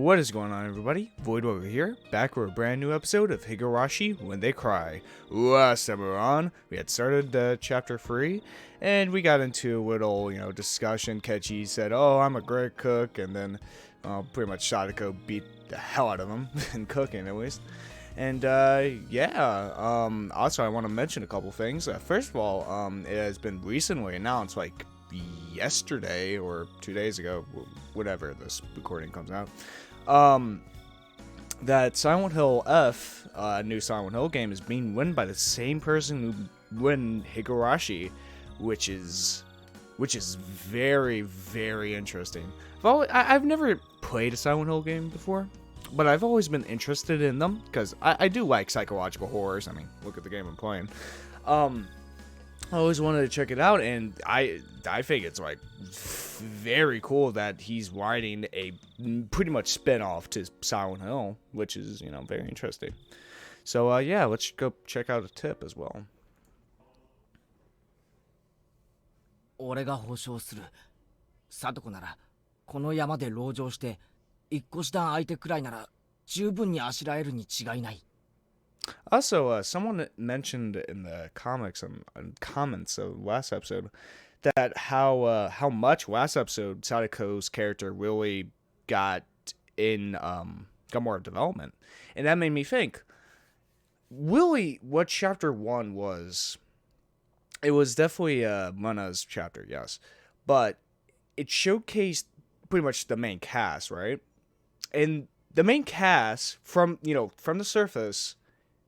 What is going on, everybody? Voidlego here, back for a brand new episode of Higurashi When They Cry. Last time we were on, we had started chapter 3, and we got into a little, discussion. Kechi said, "Oh, I'm a great cook," and then pretty much Sadako beat the hell out of him, in cooking at least. And also I want to mention a couple things. First of all, it has been recently announced, like yesterday or 2 days ago, whatever this recording comes out, that Silent Hill F, a new Silent Hill game, is being run by the same person who won Higurashi, which is very, very interesting. I've never played a Silent Hill game before, but I've always been interested in them because I do like psychological horrors. I mean, look at the game I'm playing. I always wanted to check it out, and I think it's like very cool that he's writing a pretty much spin-off to Silent Hill, which is, very interesting. So let's go check out a tip as well. 俺が保証する。貞子ならこの山で籠城して一個師団相手くらいなら十分にあしらえるに違いない。 Also, someone mentioned in the comics and comments of last episode that how much last episode Sadako's character really got more development, and that made me think. Really, what chapter 1 was? It was definitely Mana's chapter, yes, but it showcased pretty much the main cast, right? And the main cast from the surface,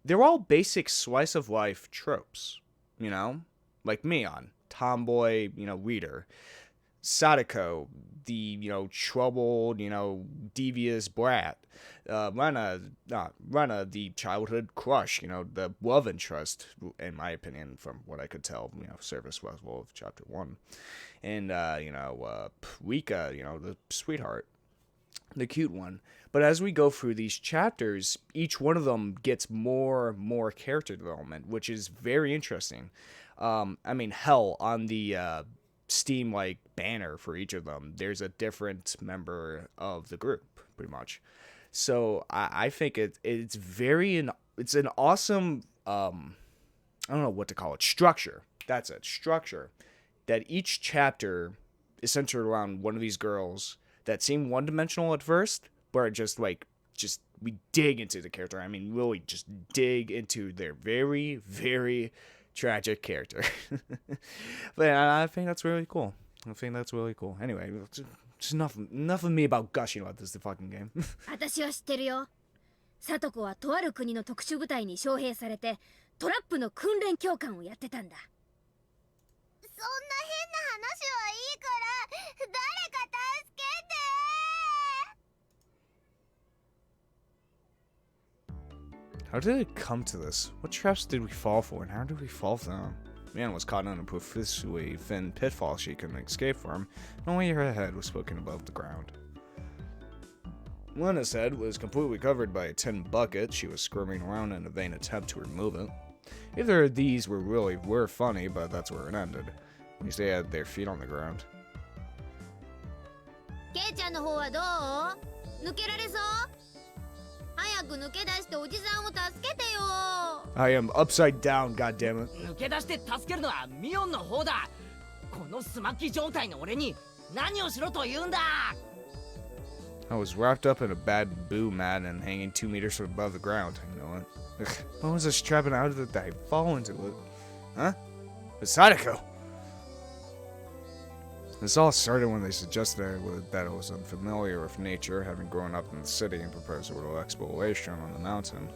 they're all basic slice of life tropes, like Mion, tomboy, reader, Sadako, the troubled, devious brat, Rana, the childhood crush, the love interest, in my opinion, from what I could tell, surface level of chapter 1, and Rika, the sweetheart, the cute one. But as we go through these chapters, each one of them gets more character development, which is very interesting. Hell, on the Steam banner for each of them, there's a different member of the group, pretty much. So I think it's an awesome I don't know what to call it, structure. That's it, structure. That each chapter is centered around one of these girls that seem one-dimensional at first, but just we dig into the character. I mean, really just dig into their very, very tragic character. But I think that's really cool. Anyway, just enough of me about gushing about this fucking game. 私は知ってるよ。サトコはとある国の特殊部隊に招聘されてトラップの訓練教官をやってたんだ。そんな変な話はいいから誰か助けて。 How did it come to this? What traps did we fall for, and how did we fall for them? Man was caught in a profusely thin pitfall she couldn't escape from, and only her head was poking above the ground. Lena's head was completely covered by a tin bucket. She was squirming around in a vain attempt to remove it. Either of these were funny, but that's where it ended. At least they had their feet on the ground. ケイちゃんの方はどう？抜けられそう？ 早く抜け出しておじさんを助けてよ。 I am upside down, goddammit. 抜け出して助けるのはミオンの方だ。このスマッキ状態の俺に何をしろと言うんだ。 I was wrapped up in a bad boo mat and hanging 2 meters above the ground. You know what? What was this trapping out of it that I fall into it? Huh? It's Sadako! This all started when they suggested that I was unfamiliar with nature, having grown up in the city, and proposed a little exploration on the mountain.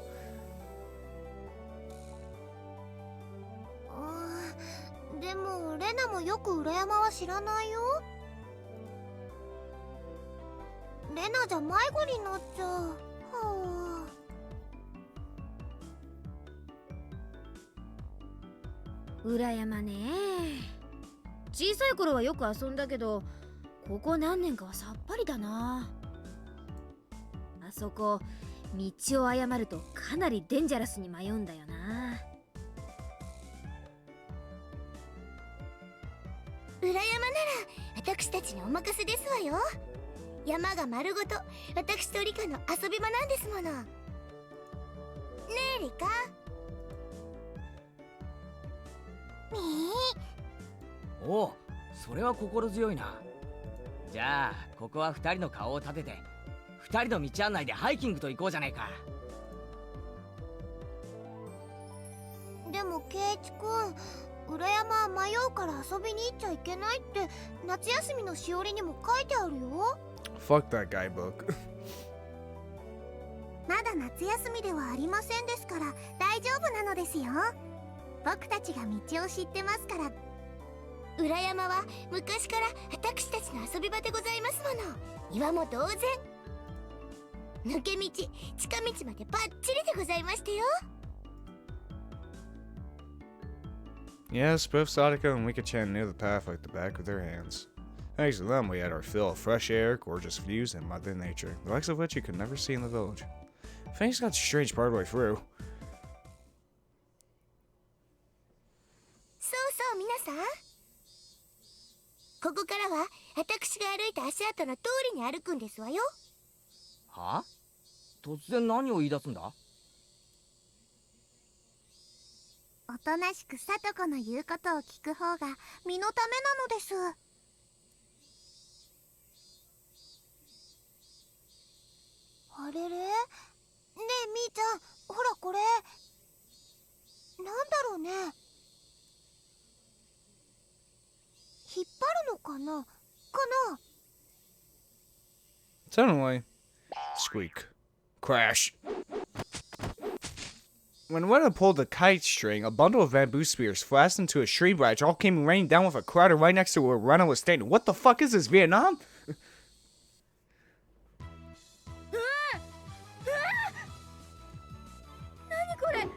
でもレナもよく裏山は知らないよ。レナじゃ迷子になっちゃう。はあ。裏山ね。小さい頃はよく遊んだけど、ここ何年かはさっぱりだな。あそこ道を誤るとかなりデンジャラスに迷うんだよな。裏山なら私たちにお任せですわよ。山が丸ごと私とリカの遊び場なんですもの。ねえリカ。おう、それは心強いな。じゃあここは2人の顔を立てて2人の道案内でハイキングと行こうじゃないか。でもケイチ君、裏山は迷うから遊びに行っちゃいけないって夏休みのしおりにも書いてあるよ。 Fuck that guidebook. まだ夏休みではありませんですから大丈夫なのですよ。僕たちが道を知ってますから。裏山は昔から私たちの遊び場でございますもの。岩も同然。抜け道、近道までバッチリでございましたよ。Yes, both Sadako and Wika-chan knew the path like the back of their hands. Thanks to them, we had our fill of fresh air, gorgeous views, and Mother Nature, the likes of which you could never see in the village. Things got strange part of the way through. そうそう皆さん、ここからは私が歩いた足跡の通りに歩くんですわよ。はあ？突然何を言い出すんだ？おとなしくさとこの言うことを聞く方が身のためなのです。あれれ？ねえみーちゃん、ほらこれなんだろうね。引っ張るのかな？ Suddenly, squeak. Crash. When Wena pulled the kite string, a bundle of bamboo spears fastened to a tree branch all came raining down with a crater right next to where Rena was standing. What the fuck is this, Vietnam? 何これ？何？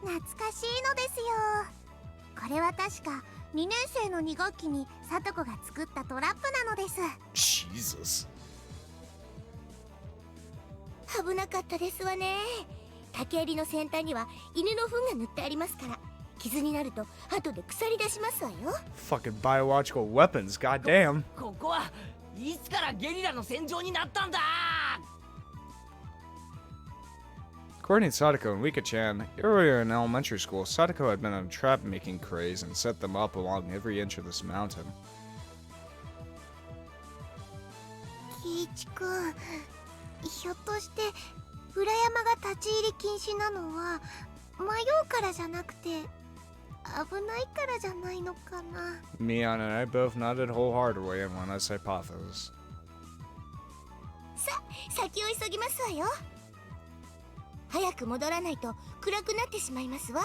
懐かしいのですよ。これは確か2年生の2学期にさとこが作ったトラップなのです。 Jesus. 危なかったですわね。竹襟の先端には犬の糞が塗ってありますから、傷になると後で腐り出しますわよ。 Fucking biological weapons, goddamn. ここはいつからゲリラの戦場になったんだ？ According to Sadako and Wika-chan, earlier in elementary school, Sadako had been on a trap-making craze and set them up along every inch of this mountain. キイチくん、ひょっとして裏山が立ち入り禁止なのは迷うからじゃなくて危ないからじゃないのかな。 Mion and I both nodded wholeheartedly on Lena's hypothesis. さ、先を急ぎますわよ。早く戻らないと暗くなってしまいますわ。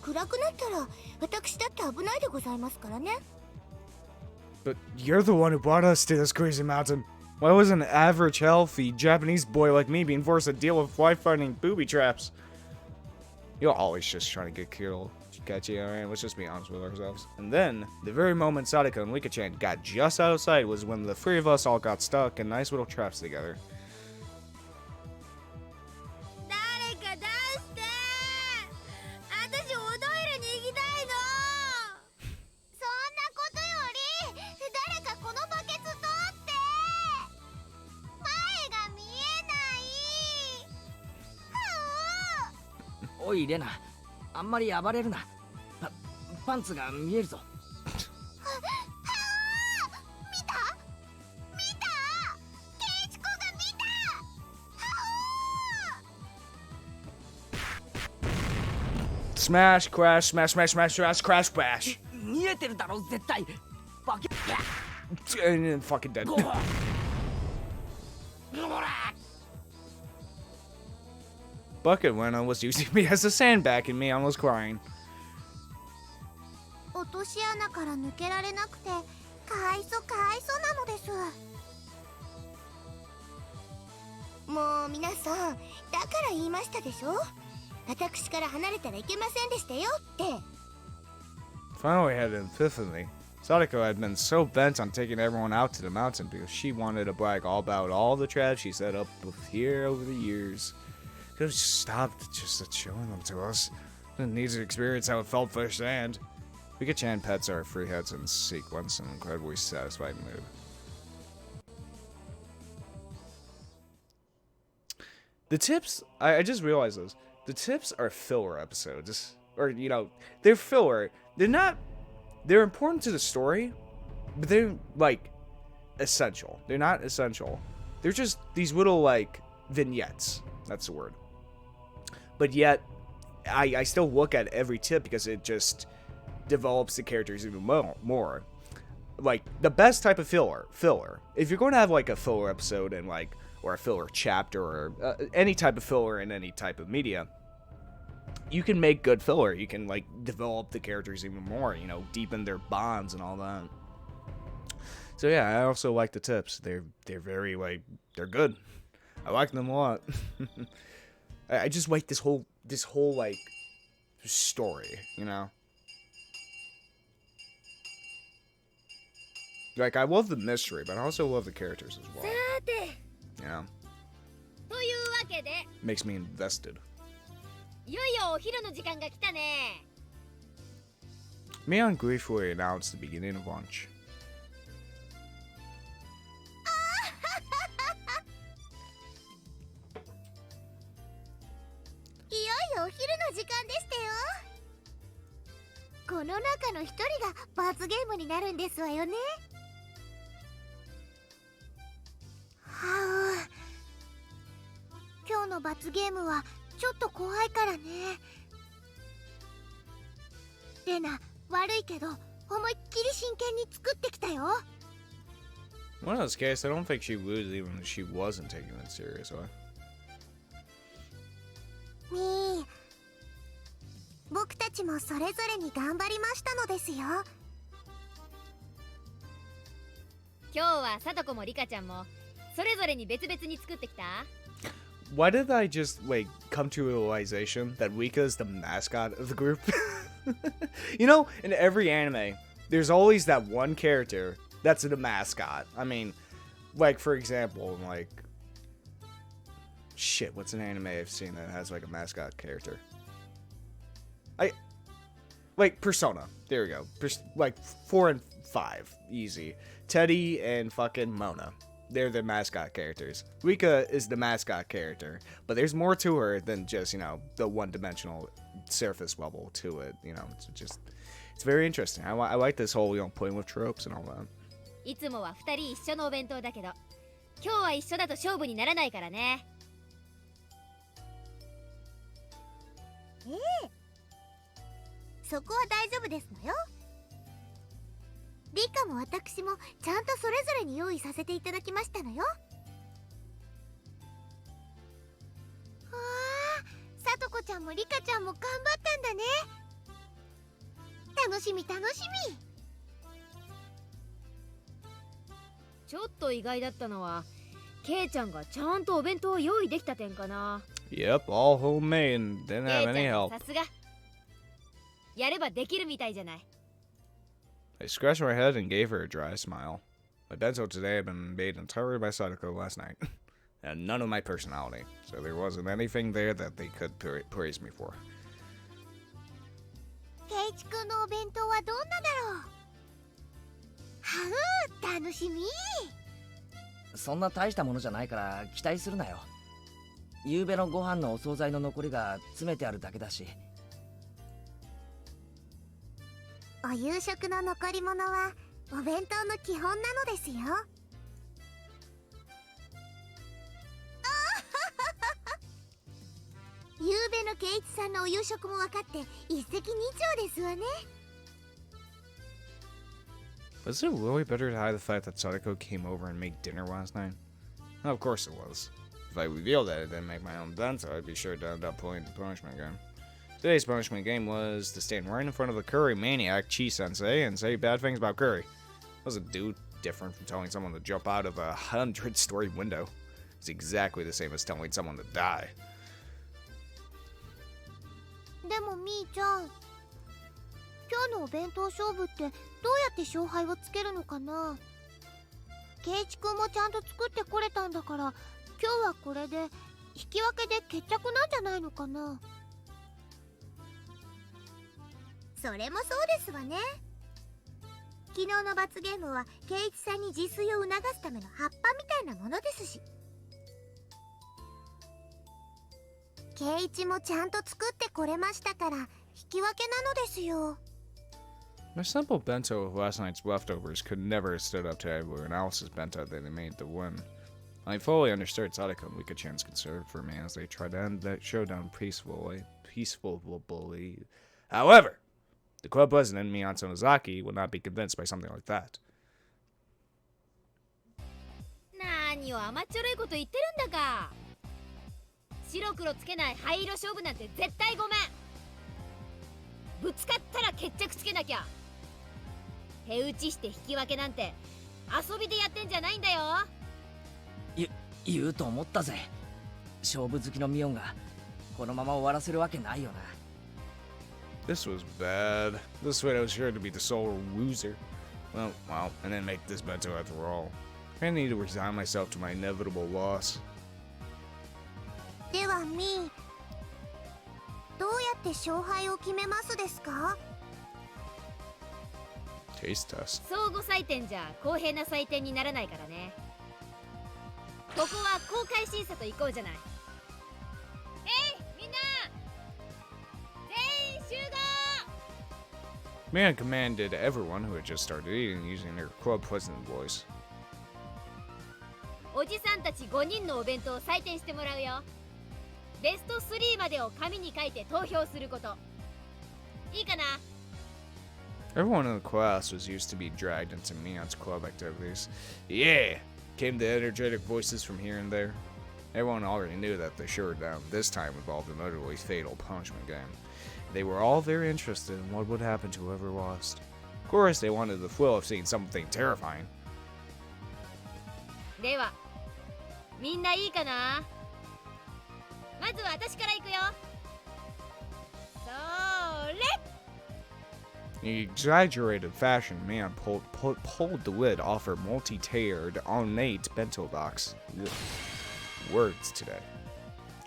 暗くなったら私だって危ないでございますからね。 But you're the one who brought us to this crazy mountain. Why was an average, healthy Japanese boy like me being forced to deal with fly-fighting booby traps? You're always just trying to get killed. Catchy, alright? Let's just be honest with ourselves. And then, the very moment Sadako and Wika-chan got just out of sight was when the three of us all got stuck in nice little traps together. 誰か出して。私おトイレに行きたいの。そんなことより誰かこのバケツ取って。前が見えない。おいレナ、あんまり暴れるな。パンツが見えるぞ。見た？ケイチコが見た。 Smash, crash, smash, smash, smash, smash, crash, bash. 見えてるだろ絶対。バケ。 And then fucking dead. ゴー。ほら。 Bucket Wena was using me as a sandbag and Mion was crying. 落とし穴から抜けられなくてかわいそうなのです。もう皆さん、だから言いましたでしょ。私から離れたらいけませんでしたよって。 Finally had an epiphany. Sadako had been so bent on taking everyone out to the mountain because she wanted to brag all about all the traps she set up here over the years. Could have stopped just showing them to us. Didn't need to experience how it felt firsthand. Pikachu pets our free heads in sequence, an incredibly satisfied mood. The tips, I just realized this. The tips are filler episodes. Or, you know, they're filler. They're important to the story, but they're, like, essential. They're not essential. They're just these little, like, vignettes. That's the word. But yet, I still look at every tip because it just develops the characters even more. Like, the best type of filler. If you're going to have, like, a filler episode and, like, or a filler chapter, or any type of filler in any type of media, you can make good filler. You can, like, develop the characters even more, you know, deepen their bonds and all that. So yeah, I also like the tips. They're very, like, they're good. I like them a lot. I just like this whole like story, you know. Like, I love the mystery, but I also love the characters as well. Yeah. Makes me invested. Mion gleefully announced the beginning of lunch. いよいよお昼の時間でしたよ。この中の一人が罰ゲームになるんですわよね。はあ、今日の罰ゲームはちょっと怖いからね。レナ、悪いけど思いっきり真剣に作ってきたよ。One of those cases, I don't think she would even if she wasn't taking it seriously. みー、僕たちもそれぞれに頑張りましたのですよ。今日はさとこもリカちゃんもそれぞれに別々に作ってきた？ Why did I just, like, come to a realization that Rika is the mascot of the group? You know, in every anime, there's always that one character that's the mascot. I mean, like, for example, like... Shit, what's an anime I've seen that has, like, a mascot character? Like, Persona. There we go. Like, 4 and 5. Easy. Teddy and fucking Mona. They're the mascot characters. Rika is the mascot character, but there's more to her than just, you know, the one-dimensional surface level to it. You know, it's very interesting. I like this whole, you know, playing with tropes and all that. いつもは2人一緒のお弁当だけど、今日は一緒だと勝負にならないからね。そこは大丈夫ですのよ。リカも私もちゃんとそれぞれに用意させていただきましたのよ。わあ、さとこちゃんもリカちゃんも頑張ったんだね。楽しみ楽しみ。ちょっと意外だったのは、ケイちゃんがちゃんとお弁当を用意できた点かな。Yep, all homemade and didn't have any help. さすが。やればできるみたいじゃない。I scratched my head and gave her a dry smile. My bento today had been made entirely by Sadako last night, and none of my personality, so there wasn't anything there that they could praise me for. ケイチ君のお弁当はどんなだろう。はう、楽しみ。そんな大したものじゃないから期待するなよ。夕べのご飯のお惣菜の残りが詰めてあるだけだし。お夕食の残り物はお弁当の基本なのですよ。夕べの圭一さんのお夕食も分かって一石二鳥ですわね。Was it really better to hide the fact that Sadako came over and made dinner last night? Oh, of course it was. If I revealed that I didn't make my own bento, I'd be sure to end up playing the punishment game. Today's punishment game was to stand right in front of the curry maniac, Chi-sensei, and say bad things about curry. Wasn't do different from telling someone to jump out of a 100-story window. It's exactly the same as telling someone to die. でもみーちゃん、今日のお弁当勝負ってどうやって勝敗をつけるのかな。圭一君もちゃんと作ってこれたんだから、今日はこれで引き分けで決着なんじゃないのかな。それもそうですわね。昨日の罰ゲームは圭一さんに自炊を促すための葉っぱみたいなものですし、圭一もちゃんと作ってこれましたから引き分けなのですよ。 My simple bento of last night's leftovers could never have stood up to everyone else's bento that they made to win. I fully understood Sadako and Wika-chan's concern for me as they tried to end that showdown peacefully. However, the club president, Miyan Sonozaki, would not be convinced by something like that. 何を甘っちょろいこと言ってるんだか。白黒つけない灰色勝負なんて絶対ごめん。ぶつかったら決着つけなきゃ。手打ちして引き分けなんて遊びでやってんじゃないんだよ。言うと思ったぜ。勝負好きのミオンがこのまま終わらせるわけないよな。This was bad. This way I was sure to be the sole loser. Well, and then make this bento after all. I need to resign myself to my inevitable loss. ではミー、どうやって勝敗を決めますですか？ Taste test. 相互採点じゃ公平な採点にならないからね。ここは公開審査と行こうじゃない。みんな全員集合。 Man commanded everyone who had just started eating using their club president voice. おじさんたち5人のお弁当を採点してもらうよ。ベスト3までを紙に書いて投票すること。いいかな？ Everyone in the class was used to be dragged into Mion's club activities. Yeah! Came the energetic voices from here and there. Everyone already knew that the showdown this time involved an utterly fatal punishment game. They were all very interested in what would happen to whoever lost. Of course, they wanted the thrill of seeing something terrifying. では、みんないいかな？まずは私から行くよ。それ！ In exaggerated fashion, Mion pulled the lid off her multi-tiered, ornate bento box. Ugh. Words today.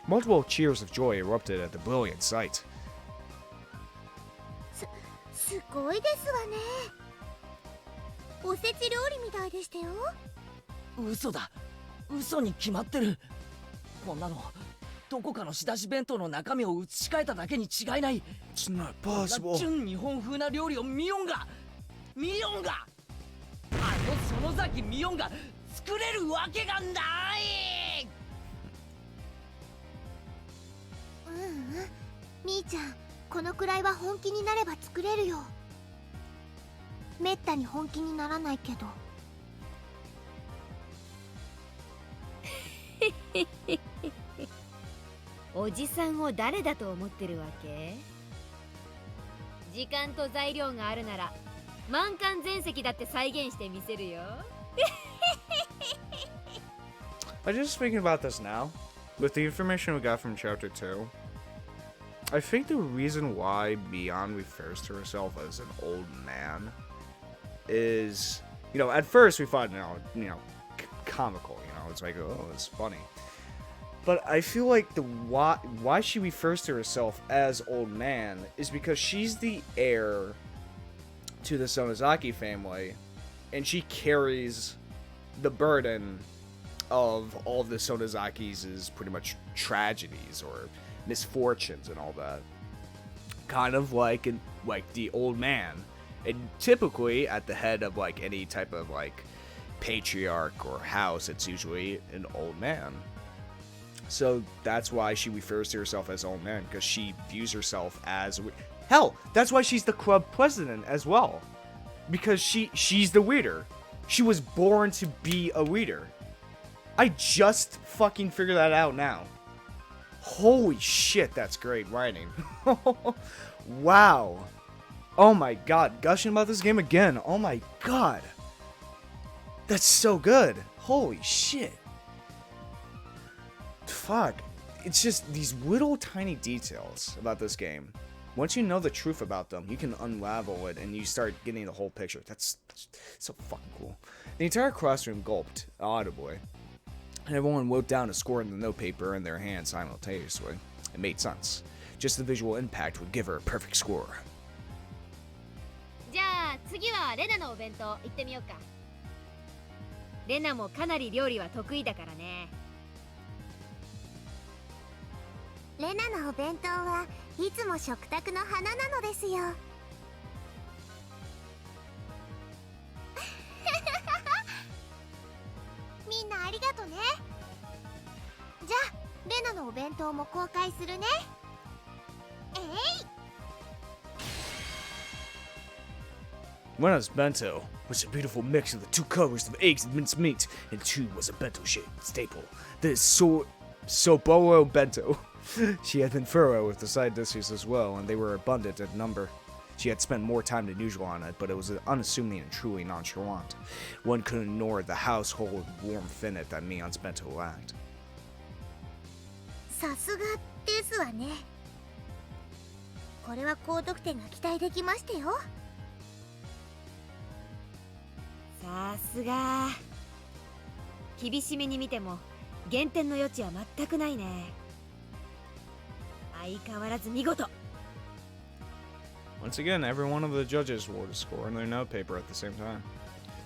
Multiple cheers of joy erupted at the brilliant sight. すごいですわね。おせち料理みたいでしたよ。嘘だ。嘘に決まってる。こんなのどこかの仕出し弁当の中身を移し替えただけに違いない。 It's not こんな possible. 純日本風な料理をミオンが園崎ミオンが作れるわけがない。みーちゃん、このくらいは本気になれば作れるよ。めったに本気にならないけど。おじさんを誰だと思ってるわけ？時間と材料があるなら満館全席だって再現してみせるよ。I'm just thinking about this now. With the information we got from Chapter 2, I think the reason why Mion refers to herself as an old man is, at first we thought, comical, it's like, oh, it's funny. But I feel like the why she refers to herself as old man is because she's the heir to the Sonozaki family, and she carries the burden of all of the Sonozakis' pretty much tragedies or misfortunes and all that. Kind of like the old man, and typically at the head of any type of patriarch or house, it's usually an old man. So that's why she refers to herself as old man, because she views herself as hell. That's why she's the club president as well, because she's the leader. She was born to be a leader. I just fucking figured that out now. Holy shit, that's great writing. Wow. Oh my god, gushing about this game again. Oh my god. That's so good. Holy shit. Fuck. It's just these little tiny details about this game. Once you know the truth about them, you can unravel it and you start getting the whole picture. That's so fucking cool. The entire classroom gulped audibly. and everyone wrote down a score in the notepaper in their hands simultaneously. It made sense. Just the visual impact would give her a perfect score. じゃあ次はレナのお弁当行ってみようか。レナもかなり料理は得意だからね。レナのお弁当はいつも食卓の花なのですよ。みんなありがとね。じゃあレナのお弁当も公開するね。Rena's bento was a beautiful mix of the two colors of eggs and minced meat, and two was a bento-shaped staple. The Soboro bento. She had been thorough with the side dishes as well, and they were abundant in number. She had spent more time than usual on it, but it was unassuming and truly nonchalant. One couldn't ignore the household warmth in it that Mion's bento lacked. さすがですわね。これは高得点が期待できましたよ。さすが。厳しめに見ても減点の余地は全くないね。相変わらず見事。Once again, every one of the judges wore the score in their notepaper at the same time.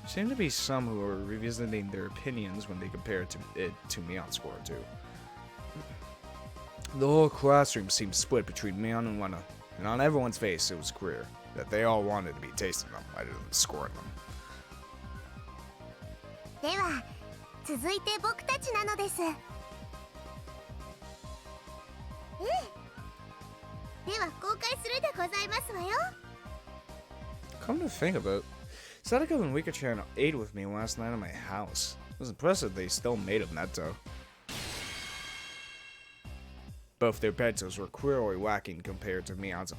There seemed to be some who were revisiting their opinions when they compared it to Mion's score too. The whole classroom seemed split between Mion and Lena, and on everyone's face it was clear that they all wanted to be tasting them rather than scoring them. では続いて僕たちなのです。では公開するでございますわよ。 Come to think of it, Sadako and Wika-chan ate with me last night at my house. It was impressive they still made a bento. Both their bentos were clearly lacking compared to Mion's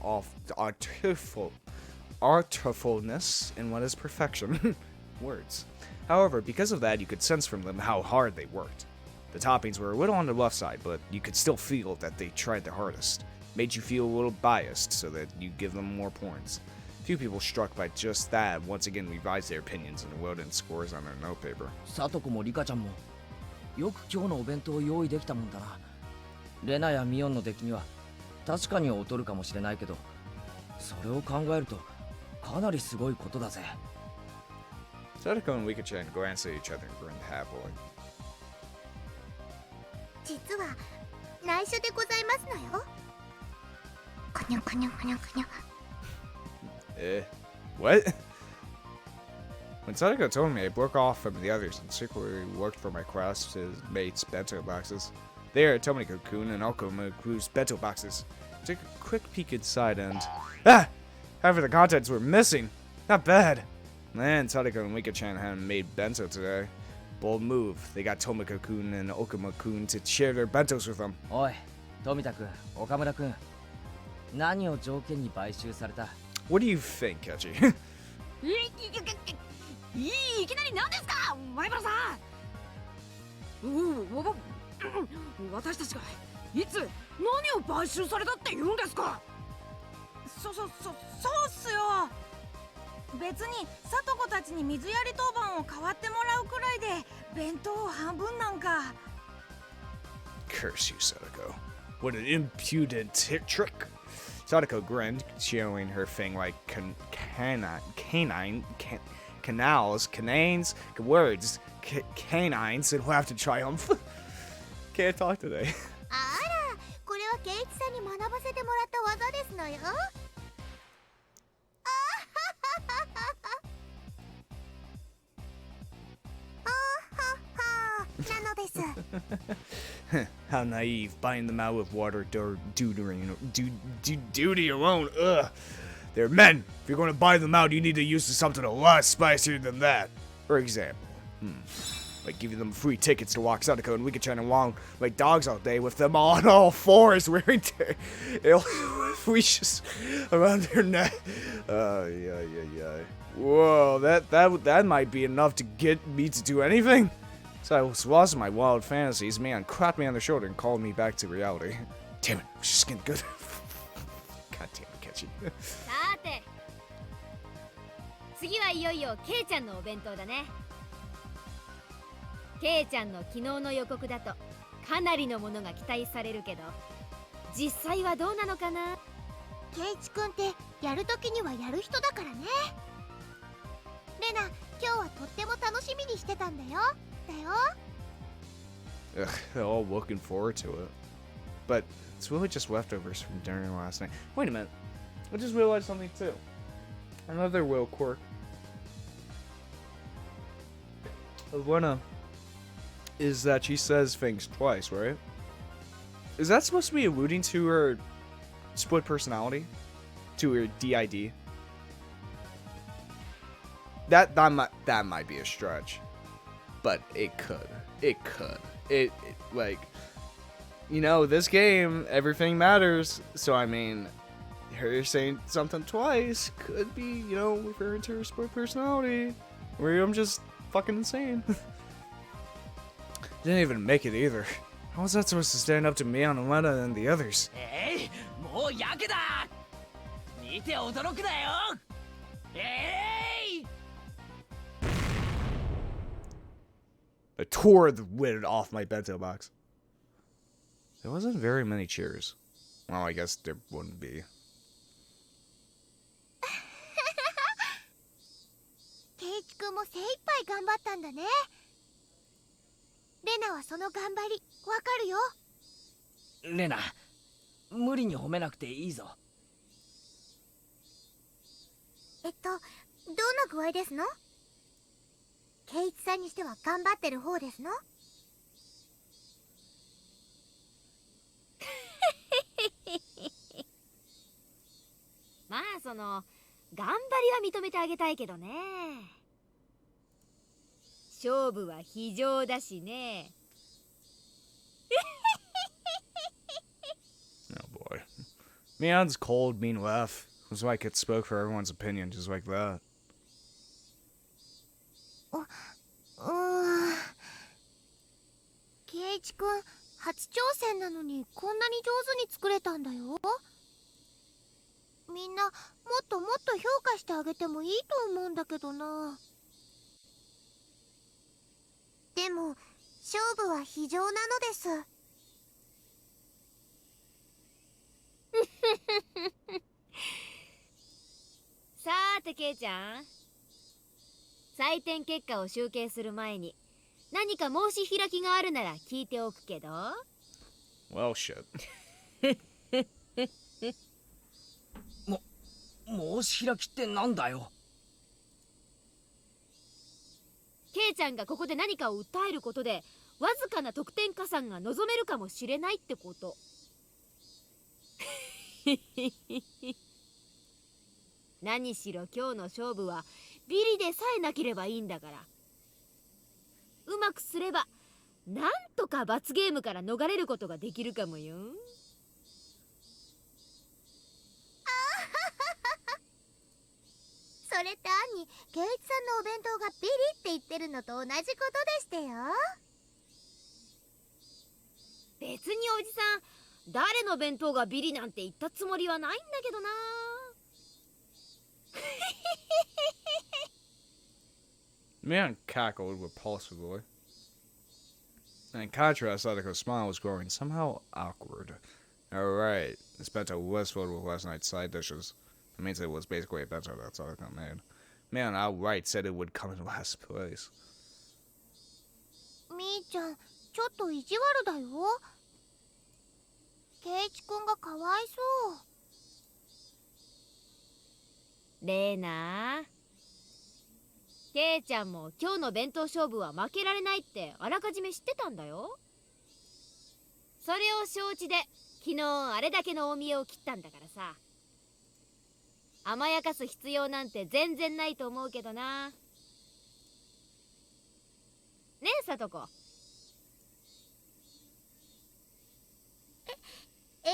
artfulness in what is perfection. Words. However, because of that, you could sense from them how hard they worked. The toppings were a little on the left side, but you could still feel that they tried their hardest. Made you feel a little biased so that you give them more points. Few people struck by just that once again revised their opinions and wrote in scores on their notepaper. サトコもリカちゃんもよく今日のお弁当を用意できたもんだな。レナやミオンの出来には確かに劣るかもしれないけど、それを考えるとかなりすごいことだぜ。Sadako and Wika-chan glanced at each other and grinned happily. 実は内緒でございますのよ。こにょこにょこにょこにょ。What? When Sadako told me, I broke off from the others and secretly looked for my classmates' bento boxes. There, Tomiko-kun and Okuma-ku's bento boxes. I took a quick peek inside and... Ah! Half of the contents were missing. Not bad. Man, Sadako and Wika-chan hadn't made bento today. Bold move. They got Tomiko-kun and Okuma-kun to share their bentos with them. おい、富田君、岡村君、何を条件に買収された？ What do you think, Kechi? いきなり何ですか、前原さん。私たちがいつ何を買収されたって言うんですか。そうっすよ。別にサトコたちに水やり当番を代わってもらうくらいで弁当を半分なんか。 Curse you, Sadako. What an impudent trick. Sadako grinned, showing her thing like canines, and laughed in triumph. Can't talk today. あら、これはケイチさんに学ばせてもらった技ですのよ。なのです。How naive, buying them out with water due to your own. Ugh. They're men. If you're going to buy them out, you need to use something a lot spicier than that. For example, like giving them free tickets to walk Sadako and Wika-chan along like dogs all day with them on all fours wearing leashes around their neck. Yeah. Whoa, that might be enough to get me to do anything. So I was lost in my wild fantasies. Man clapped me on the shoulder and called me back to reality. Damn it, I was just getting good. God damn it, Kechi. さて、次はいよいよケイちゃんのお弁当だね。ケイちゃんの昨日の予告だとかなりのものが期待されるけど、実際はどうなのかな。ケイチくんってやるときにはやる人だからね。レナ、今日はとっても楽しみにしてたんだよ。Ugh, all looking forward to it. But it's really just leftovers from dinner last night. Wait a minute. I just realized something too. Another will quirk. Lena is that she says things twice, right? Is that supposed to be alluding to her split personality? To her DID? That might be a stretch. But it could. It like, you know, this game, everything matters. So I mean, her saying something twice could be, you know, referring to her split personality. Where I'm just fucking insane. Didn't even make it either. How was that supposed to stand up to me on Lena and the others? もうやけだ。見て驚くなよ。I tore the lid off my bento box. There wasn't very many cheers. Well, I guess there wouldn't be. ケイチくんも精一杯頑張ったんだね。レナはその頑張りわかるよ。レナ、無理に褒めなくていいぞ。どんな具合ですの？ケイチさんにしては頑張ってる方ですの？まあその頑張りは認めてあげたいけどね。勝負は非常だしね。Oh boy. Mion's cold, mean laugh was like it spoke for everyone's opinion, just like that. ケイチくん初挑戦なのにこんなに上手に作れたんだよ。みんなもっともっと評価してあげてもいいと思うんだけどな。でも勝負は非常なのです。さーてケイちゃん、採点結果を集計する前に何か申し開きがあるなら聞いておくけど。 Well, shit. 申し開きってなんだよ。ケイちゃんがここで何かを訴えることでわずかな得点加算が望めるかもしれないってこと。何しろ今日の勝負はビリでさえなければいいんだから、うまくすればなんとか罰ゲームから逃れることができるかもよ。それって兄、ケイチさんのお弁当がビリって言ってるのと同じことでしてよ。別におじさん、誰の弁当がビリなんて言ったつもりはないんだけどな。Mion cackled repulsively. In contrast, Sadako's smile was growing somehow awkward. Alright, this bento was filled with last night's side dishes. That means it was basically a bento that Sadako made. Mion outright said it would come in last place. みーちゃん、ちょっと意地悪だよ。ケイチくんがかわいそう。レーナ、ケイちゃんも今日の弁当勝負は負けられないってあらかじめ知ってたんだよ。それを承知で昨日あれだけの大見栄を切ったんだからさ、甘やかす必要なんて全然ないと思うけどな。ねえさとこ。ええ、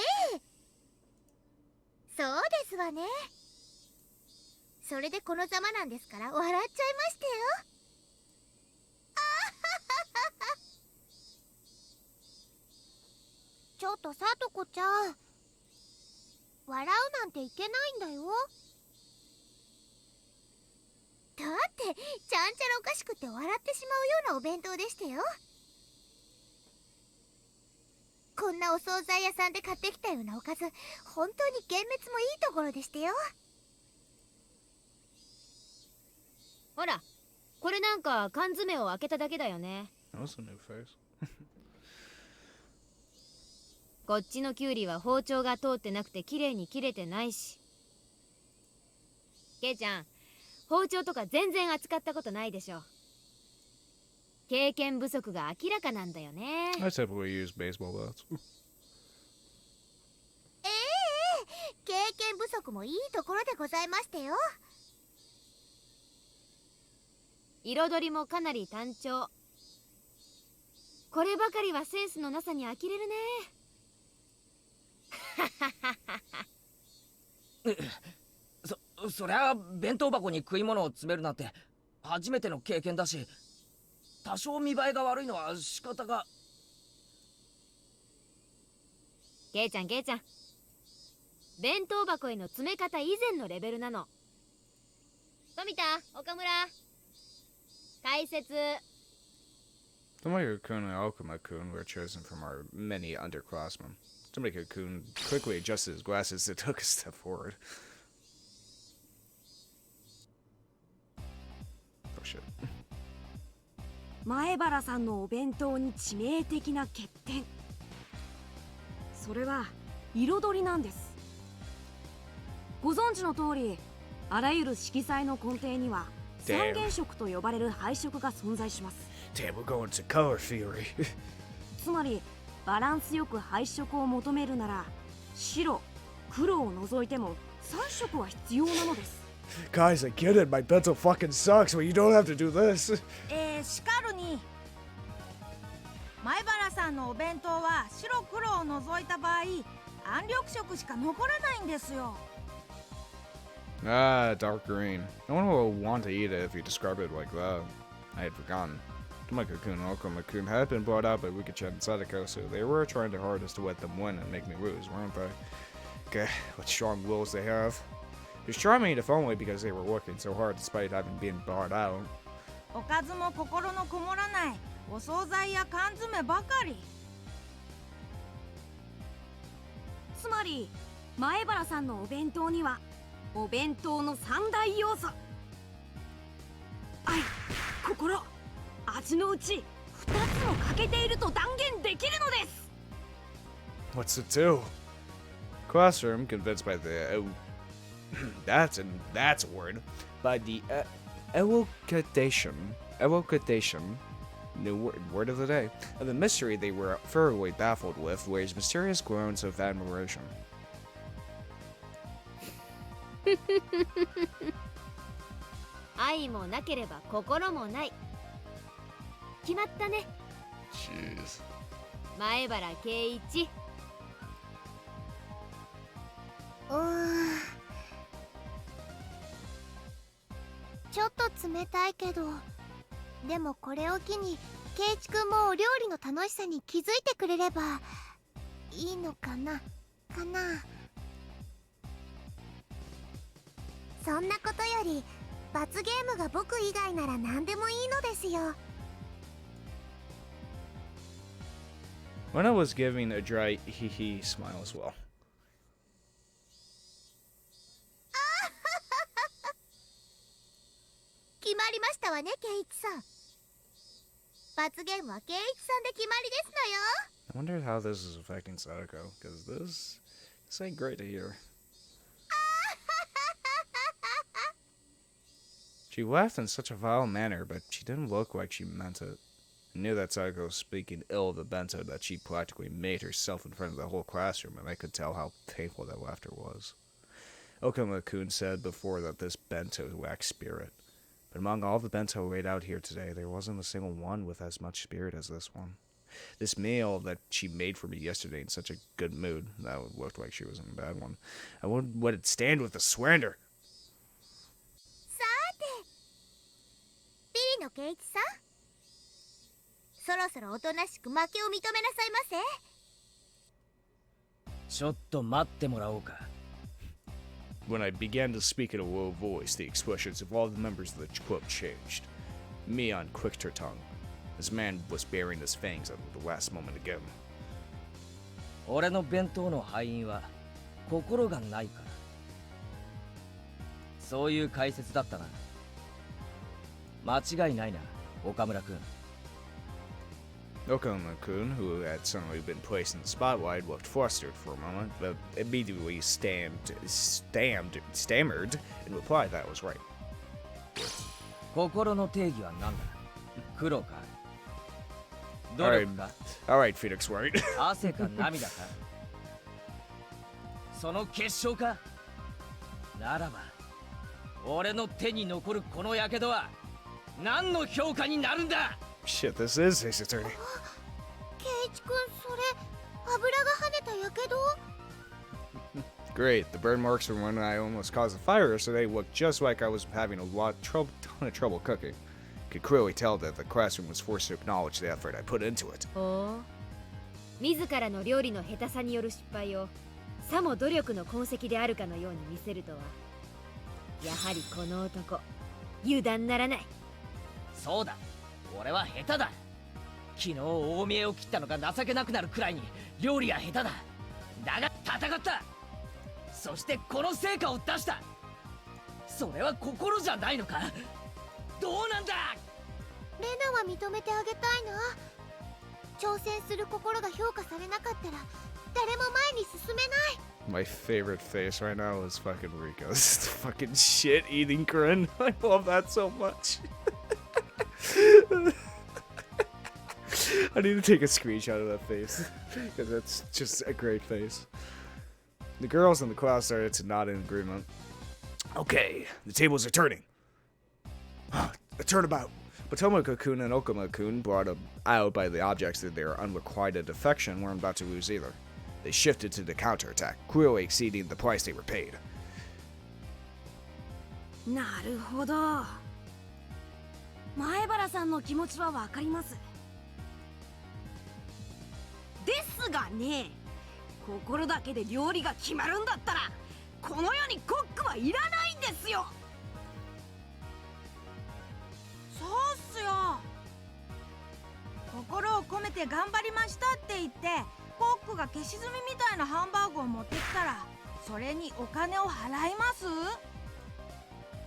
そうですわね。それでこのざまなんですから笑っちゃいましたよ。ちょっとさとこちゃん、笑うなんていけないんだよ。だってちゃんちゃらおかしくて笑ってしまうようなお弁当でしたよ。こんなお惣菜屋さんで買ってきたようなおかず、本当に幻滅もいいところでしたよ。ほら、これなんか缶詰を開けただけだよね。That was a new face. こっちのキュウリは包丁が通ってなくて綺麗に切れてないし。ケイちゃん、包丁とか全然扱ったことないでしょ。経験不足が明らかなんだよね。I typically use baseball bats. 経験不足もいいところでございましたよ。彩りもかなり単調。こればかりはセンスのなさに呆れるね。そりゃ弁当箱に食い物を詰めるなんて初めての経験だし、多少見栄えが悪いのは仕方が。ケイちゃん、ケイちゃん、弁当箱への詰め方以前のレベルなの。富田、岡村、解説。Tomoyo-kun and Okuma-kun were chosen from our many underclassmen. Tomoyo-kun quickly adjusted his glasses and took a step forward. Oh shit. 前原さんのお弁当に致命的な欠点、それは彩りなんです。ご存知の通り、あらゆる色彩の根底には三原色と呼ばれる配色が存在します。Damn, we're going to color theory. つまりバランスよく配色を求めるなら、白、黒を除いても3色は必要なのです。Guys, I get it. My bento fucking sucks, but you don't have to do this. しかるに、前原さんのお弁当は白黒を除いた場合、暗緑色しか残らないんですよ。Ah, dark green. No one will want to eat it if you describe it like that. I had forgotten. Tomoyo-kun and Okuma-kun had been brought out by Rika-chan and Sadako, so they were trying their hardest to let them win and make me lose, weren't they? Okay, what strong wills they have. It was charming if only because they were working so hard despite having been brought out. おかずも心のこもらないお惣菜や缶詰ばかり。つまり前原さんのお弁当にはお弁当の三大要素、愛、心、味のうち2つも欠けていると断言できるのです。 What's it do? Classroom, convinced by the that's a word, by the evocation, new word of the day, of the mystery they were thoroughly baffled with, raised mysterious groans of admiration. 愛もなければ心もない。決まったね。 Jeez. 前原圭一。ちょっと冷たいけど、でもこれを機に圭一くんもお料理の楽しさに気づいてくれればいいのかな。そんなことより罰ゲームが僕以外なら何でもいいのですよ。 Lena was giving a dry hee-hee smile as well. 決まりましたわね、圭一さん。罰ゲームは圭一さんで決まりですのよ。 I wonder how this is affecting Sadako, because this ain't great to hear. She laughed in such a vile manner, but she didn't look like she meant it. I knew that Sadako was speaking ill of the bento that she practically made herself in front of the whole classroom, and I could tell how painful that laughter was. Okuma-kun said before that this bento lacked spirit, but among all the bento laid out here today, there wasn't a single one with as much spirit as this one. This meal that she made for me yesterday in such a good mood, that looked like she was in a bad one. I wouldn't let it stand with the slander. さて、ビリの圭一さん、そろそろおとなしく負けを認めなさいませ。ちょっと待ってもらおうか。When I began to speak in a low voice, the expressions of all the members of the club changed. Mion clicked her tongue. This man was baring his fangs at the last moment again. 俺の弁当の敗因は心がないから。そういう解説だったな。間違いないな、岡村君。Okama-kun, who had suddenly been placed in the spotlight, looked flustered for a moment, but immediately stammered in reply that it was right. 心の定義は何だ？黒か？努力か？ Alright, Phoenix Wright. 汗か涙か？その結晶か？ならば、俺の手に残るこの火傷は何の評価になるんだ？ Shit, this is his attorney. ケイチ君、それ油が跳ねたやけど？ Great, the burn marks from when I almost caused a fire yesterday looked just like I was having a ton of trouble cooking. Could clearly tell that the classroom was forced to acknowledge the effort I put into it. おお、自らの料理の下手さによる失敗をさも努力の痕跡であるかのように見せるとは、やはりこの男油断ならない。そうだ、俺は下手だ。昨日大見えを切ったのが情けなくなるくらいに料理は下手だ。だが戦った。そしてこの成果を出した。それは心じゃないのか？どうなんだ？レナは認めてあげたいな。挑戦する心が評価されなかったら誰も前に進めない。 My favorite face right now is fucking Rico's fucking shit-eating grin. I love that so much. I need to take a screenshot of that face because that's just a great face. The girls in the class started to nod in agreement. Okay, the tables are turning. A turnabout. But Tomoko-kun and Okama-kun, brought out by the objects of their unrequited affection, weren't about to lose either. They shifted to the counterattack, clearly exceeding the price they were paid. なるほど。前原さんの気持ちはわかります。ですがね、心だけで料理が決まるんだったらこの世にコックはいらないんですよ。そうっすよ。心を込めて頑張りましたって言ってコックが消し炭みたいなハンバーグを持ってきたらそれにお金を払います？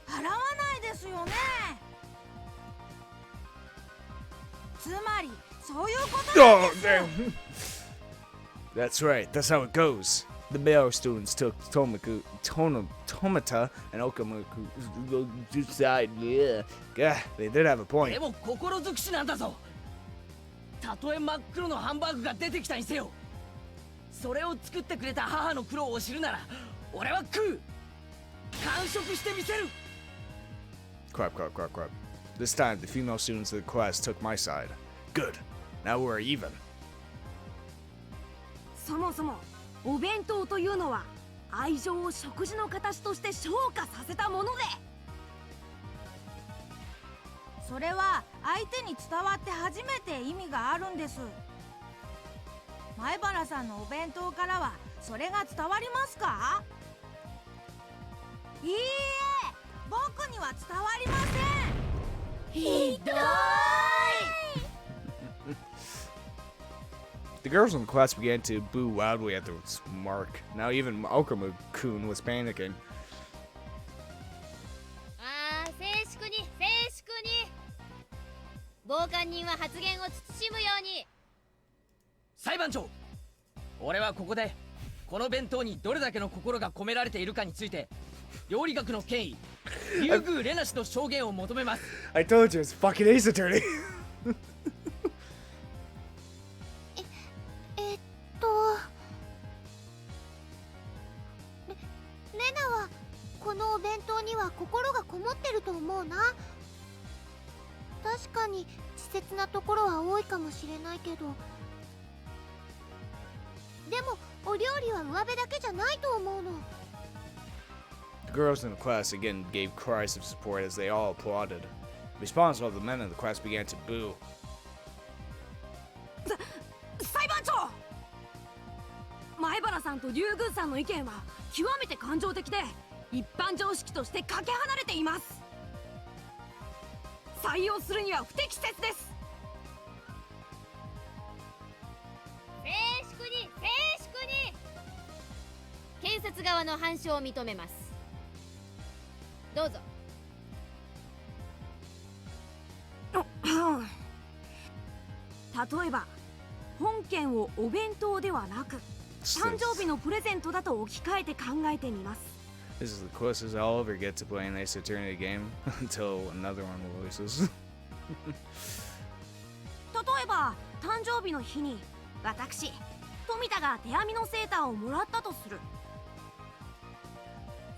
払わないですよね。つまりそういうことなんです。 Oh, damn. That's right, that's how it goes. The male students took Tomata and Okamaku decide, yeah. They did have a point. でも心尽くしなんだぞ。たとえ真っ黒のハンバーグが出てきたにせよ、それを作ってくれた母の苦労を知るなら俺は食う。完食してみせる。 Crap. This time, the female students of the class took my side. Good. Now we're even. そもそもお弁当というのは愛情を食事の形として昇華させたもので、それは相手に伝わって初めて意味があるんです。前原さんのお弁当からはそれが伝わりますか？いいえ、僕には伝わりません。ひどい。 The girls in the class began to boo loudly at the mark. Now even Okama-kun was panicking. ああ、静粛に静粛に。傍観人は発言を慎むように。裁判長、俺はここでこの弁当にどれだけの心が込められているかについて料理学の権威リュウグウレナ氏の証言を求めます。 I told you, it's fucking Ace Attorney. レナはこのお弁当には心がこもってると思うな。確かに稚拙なところは多いかもしれないけど、でもお料理は上辺だけじゃないと思うの。 The girls in the class again gave cries of support as they all applauded. In response, all the men in the class began to boo. 裁判長、前原さんと竜宮さんの意見は極めて感情的で一般常識としてかけ離れています。採用するには不適切です。静粛に静粛に。検察側の反証を認めます。どうぞ。例えば本件をお弁当ではなく誕生日のプレゼントだと置き換えて考えてみます。 This is the closest I'll ever get to playing Ace Attorney game until another one releases. 例えば誕生日の日に私富田が手編みのセーターをもらったとする。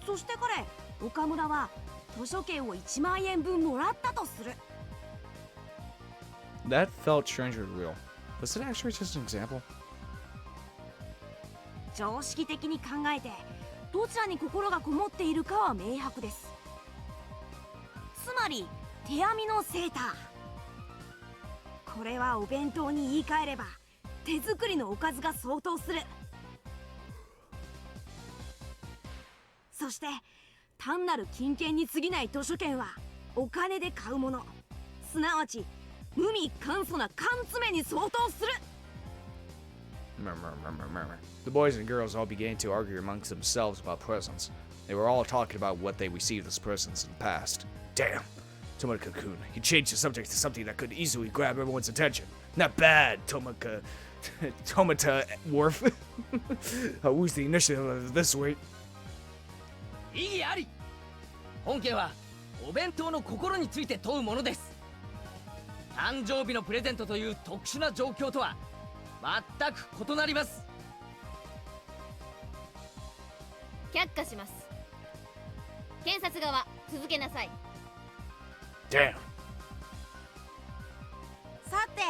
そして彼岡村は図書券を1万円分もらったとする。 That felt strangely real. Was it actually just an example? 常識的に考えてどちらに心がこもっているかは明白です。つまり手編みのセーター、これはお弁当に言い換えれば手作りのおかずが相当する。そして単なる金券に過ぎない図書券はお金で買うもの、すなわち無味簡素な缶詰に相当する。 The boys and girls all began to argue amongst themselves about presents. They were all talking about what they received as presents in the past. Damn! Tomoko-kun, he changed the subject to something that could easily grab everyone's attention. Not bad, Tomata Worf. Who's the initiative of this week? 意義あり。本件はお弁当の心について問うものです。誕生日のプレゼントという特殊な状況とは全く異なります。却下します。検察側続けなさい。 Damn. さて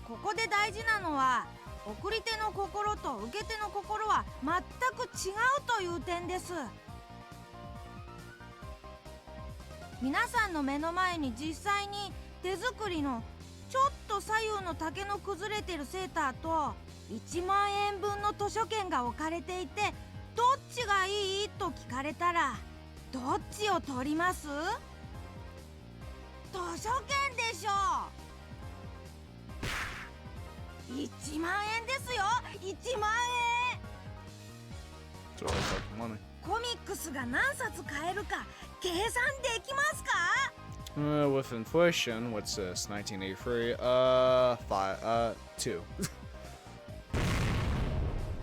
ここで大事なのは送り手の心と受け手の心は全く違うという点です。皆さんの目の前に実際に手作りのちょっと左右の丈の崩れてるセーターと1万円分の図書券が置かれていて、どっちがいいと聞かれたらどっちを取ります？図書券でしょ。1万円ですよ、1万円。 It's all fucking money. コミックスが何冊買えるか計算できますか？ With inflation, what's this? 1983? 2.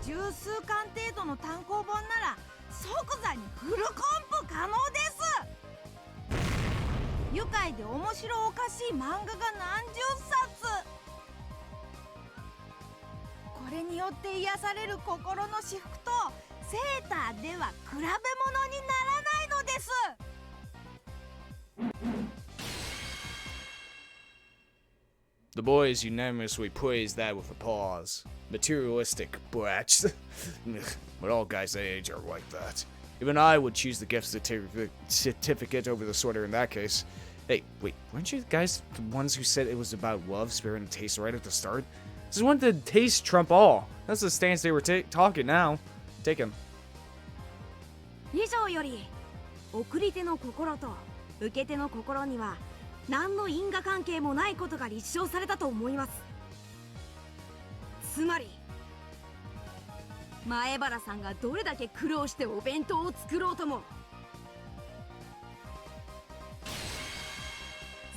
十数巻程度の単行本なら即座にフルコンプ可能です。愉快で面白おかしい漫画が何十冊。これによって癒される心の至福とセーターでは比べ物にならないのです。The boys unanimously praised that with applause. Materialistic brats. But all guys that age are like that. Even I would choose the gift certificate over the sweater in that case. Hey, wait, weren't you guys the ones who said it was about love, spirit, and taste right at the start? This is when the taste trump all. That's the stance they were talking now. Taking. 以上より送り手の心と受け手の心には何の因果関係もないことが立証されたと思います。つまり前原さんがどれだけ苦労してお弁当を作ろうとも、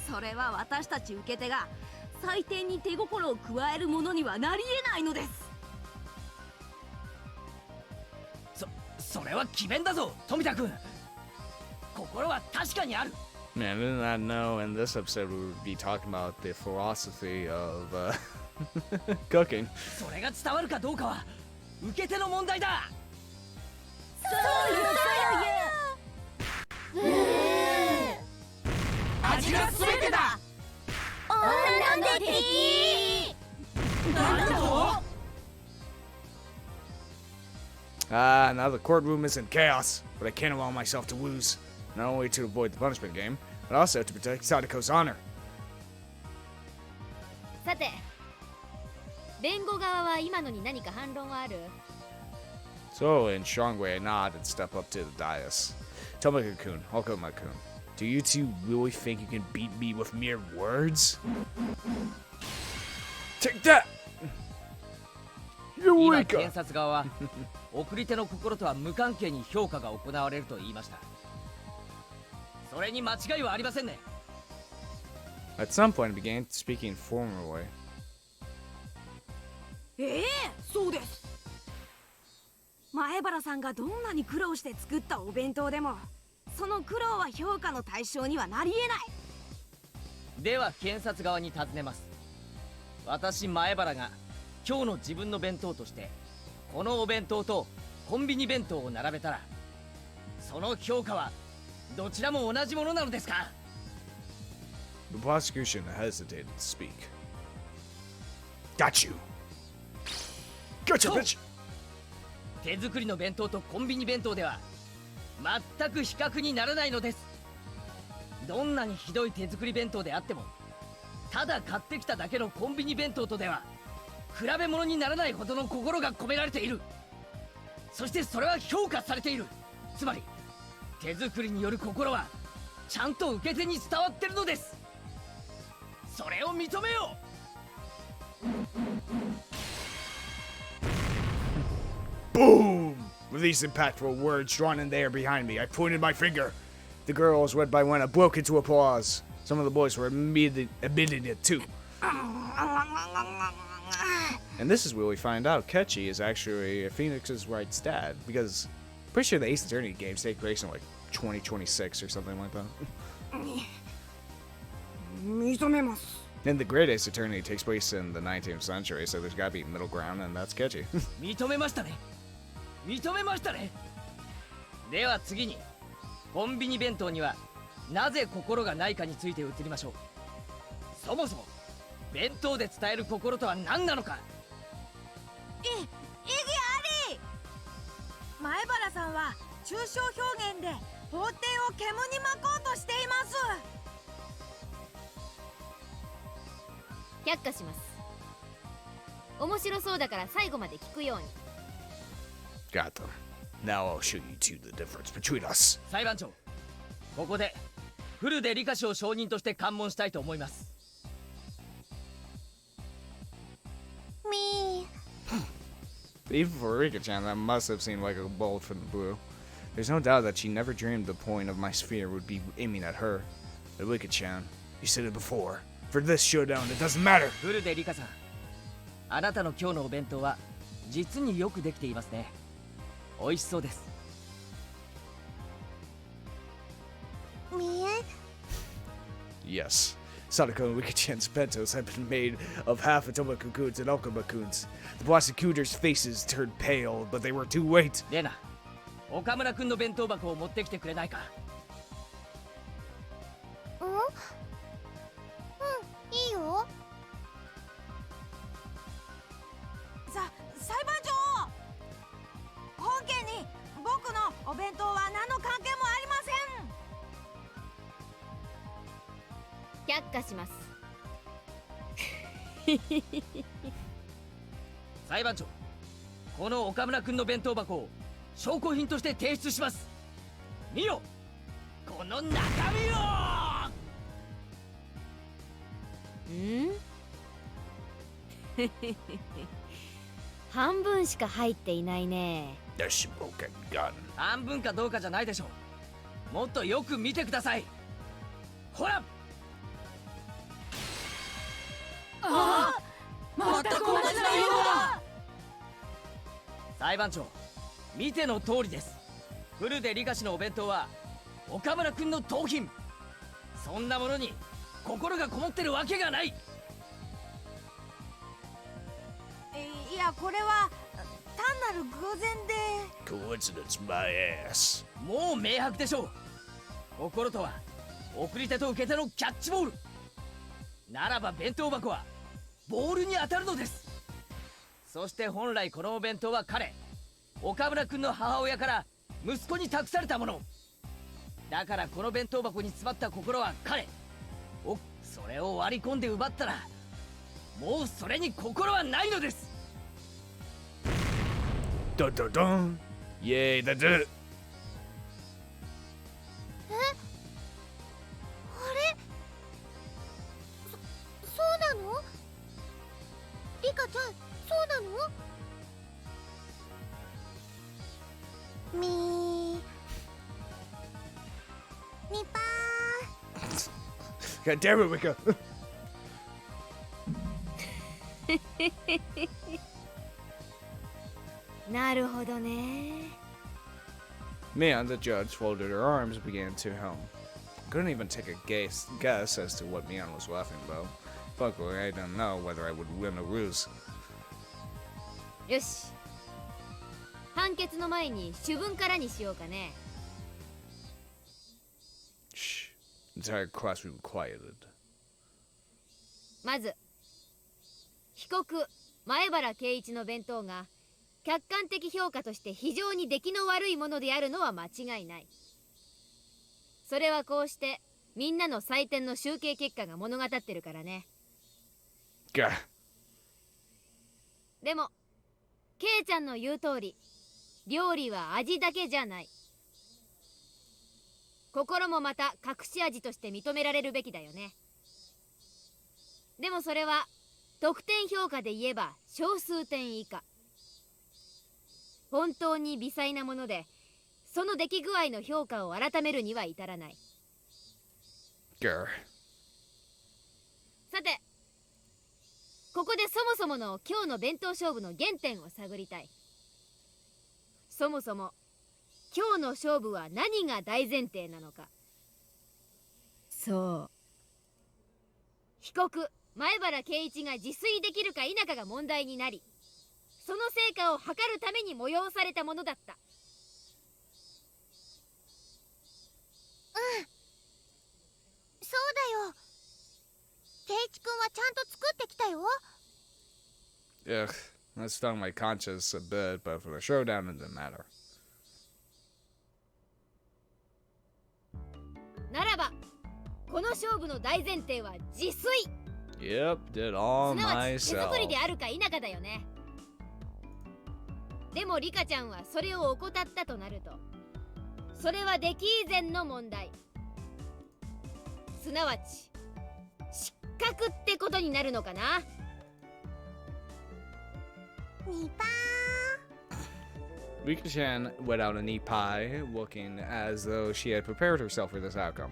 それは私たち受け手が採点に手心を加えるものにはなり得ないのです。それは詭弁だぞ、富田君。心は確かにある。Man, I did not know in this episode we would be talking about the philosophy of cooking. それが伝わるかどうかは受け手の問題だ。味が全てだ。女の敵。なんだとnow the courtroom is in chaos, but I can't allow myself to lose. Not only to avoid the punishment game, but also to protect Sadako's honor. さて弁護側は今のに何か反論はある？ So, in strong way, I nod and step up to the dais. Tomoka-kun, Okama-kun, do you two really think you can beat me with mere words? Take that! 今 Eureka! 検察側は送り手の心とは無関係に評価が行われると言いました。それに間違いはありませんね。 At some point, I began speaking formally. そうです。前原さんがどんなに苦労して作ったお弁当でも、その苦労は評価の対象にはなり得ない。では検察側に尋ねます。私前原が今日の自分の弁当としてこのお弁当とコンビニ弁当を並べたら、その評価はどちらも同じものなのですか？ The prosecution hesitated to speak. Got you! Gotcha, bitch! 手作りの弁当とコンビニ弁当では全く比較にならないのです。どんなにひどい手作り弁当であっても、ただ買ってきただけのコンビニ弁当とでは比べ物にならないほどの心が込められている。そしてそれは評価されている。つまり手作りによる心はちゃんと受け手に伝わってるのです。それを認めよう。 Boom! With these impactful words drawn in there behind me, I pointed my finger. The girls, one by one, broke into applause. Some of the boys were admitting it too. And this is where we find out Kechi is actually Phoenix's Wright's dad, because I'm pretty sure the Ace Attorney games take place in like 2026 or something like that. 認めます。 And the Great Ace Attorney takes place in the 19th century, so there's gotta be middle ground, and that's Kechi. 認めましたね。認めましたね。では次にコンビニ弁当にはなぜ心がないかについて移りましょう。そもそも弁当で伝える心とは何なのか。意義あり。前原さんは抽象表現で法廷を煙に巻こうとしています。却下します。面白そうだから最後まで聞くように。 Got them. Now I'll show you two the difference between us. 裁判長、ここでフルで理科氏を証人として喚問したいと思います。 Me. Even for Rika-chan, that must have seemed like a bolt from the blue. There's no doubt that she never dreamed the point of my sphere would be aiming at her. But Rika-chan, you said it before. For this showdown, it doesn't matter. フルで理科さん、あなたの今日のお弁当は実によくできていますね。美味しそうです。 Me? Yes. Sadako and Rika-chan's bentos had been made of half Atomaku-kun's and Okama-kun's. The prosecutors' faces turned pale, but they were too late. レナ、岡村君の弁当箱を持ってきてくれないか。いいよ。裁判長、本件に僕のお弁当は何の関係もありません。却下します。裁判長、この岡村君の弁当箱を証拠品として提出します。見よ、この中身を。半分しか入っていないね。 The smoking gun. 半分かどうかじゃないでしょう。もっとよく見てください。ほら。全く同じ内容だ。裁判長、見ての通りです。フルで理科氏のお弁当は岡村君の盗品。そんなものに心がこもってるわけがない。いや、これは単なる偶然で。 Coincidence, my ass. もう明白でしょう。心とは送り手と受け手のキャッチボール。ならば弁当箱はボールに当たるのです。そして本来このお弁当は岡村君の母親から息子に託されたものだから、この弁当箱に詰まった心はそれを割り込んで奪ったら、もうそれに心はないのです。Dun dun dun. Yay, that did it. あれそうなの？リカちゃん、そうなの？みーみぱ God damn it, Wicca. なるほどね。 Mian, the judge, folded her arms and began to hum. Couldn't even take a guess as to what Mian was laughing about. Luckily, I didn't know whether I would win or lose. よし。判決の前に主文からにしようかね。 Shh. The entire classroom quieted. まず、被告前原圭一の弁当が客観的評価として非常に出来の悪いものであるのは間違いない。それはこうしてみんなの採点の集計結果が物語ってるからね。Gah. でもケイちゃんの言う通り、料理は味だけじゃない。心もまた隠し味として認められるべきだよね。でもそれは得点評価で言えば小数点以下。本当に微細なもので、その出来具合の評価を改めるには至らない。 Grr. さて、ここでそもそもの今日の弁当勝負の原点を探りたい。そもそも今日の勝負は何が大前提なのか。そう。被告前原圭一が自炊できるか否かが問題になり、その成果を図るために催されたものだった。そうだよ。圭一くんはちゃんと作ってきたよ。 Ugh. That stung my conscience a bit, but for the showdown, it didn't matter. ならば、この勝負の大前提は自炊。 Yep, did all すなわち手 myself. 作りであるか否かだよね。でもリカちゃんはそれを怠ったとなると、それは出来以前の問題。すなわち失格ってことになるのかな。みぱ Rika-chan went out a neat pie, looking as though she had prepared herself for this outcome.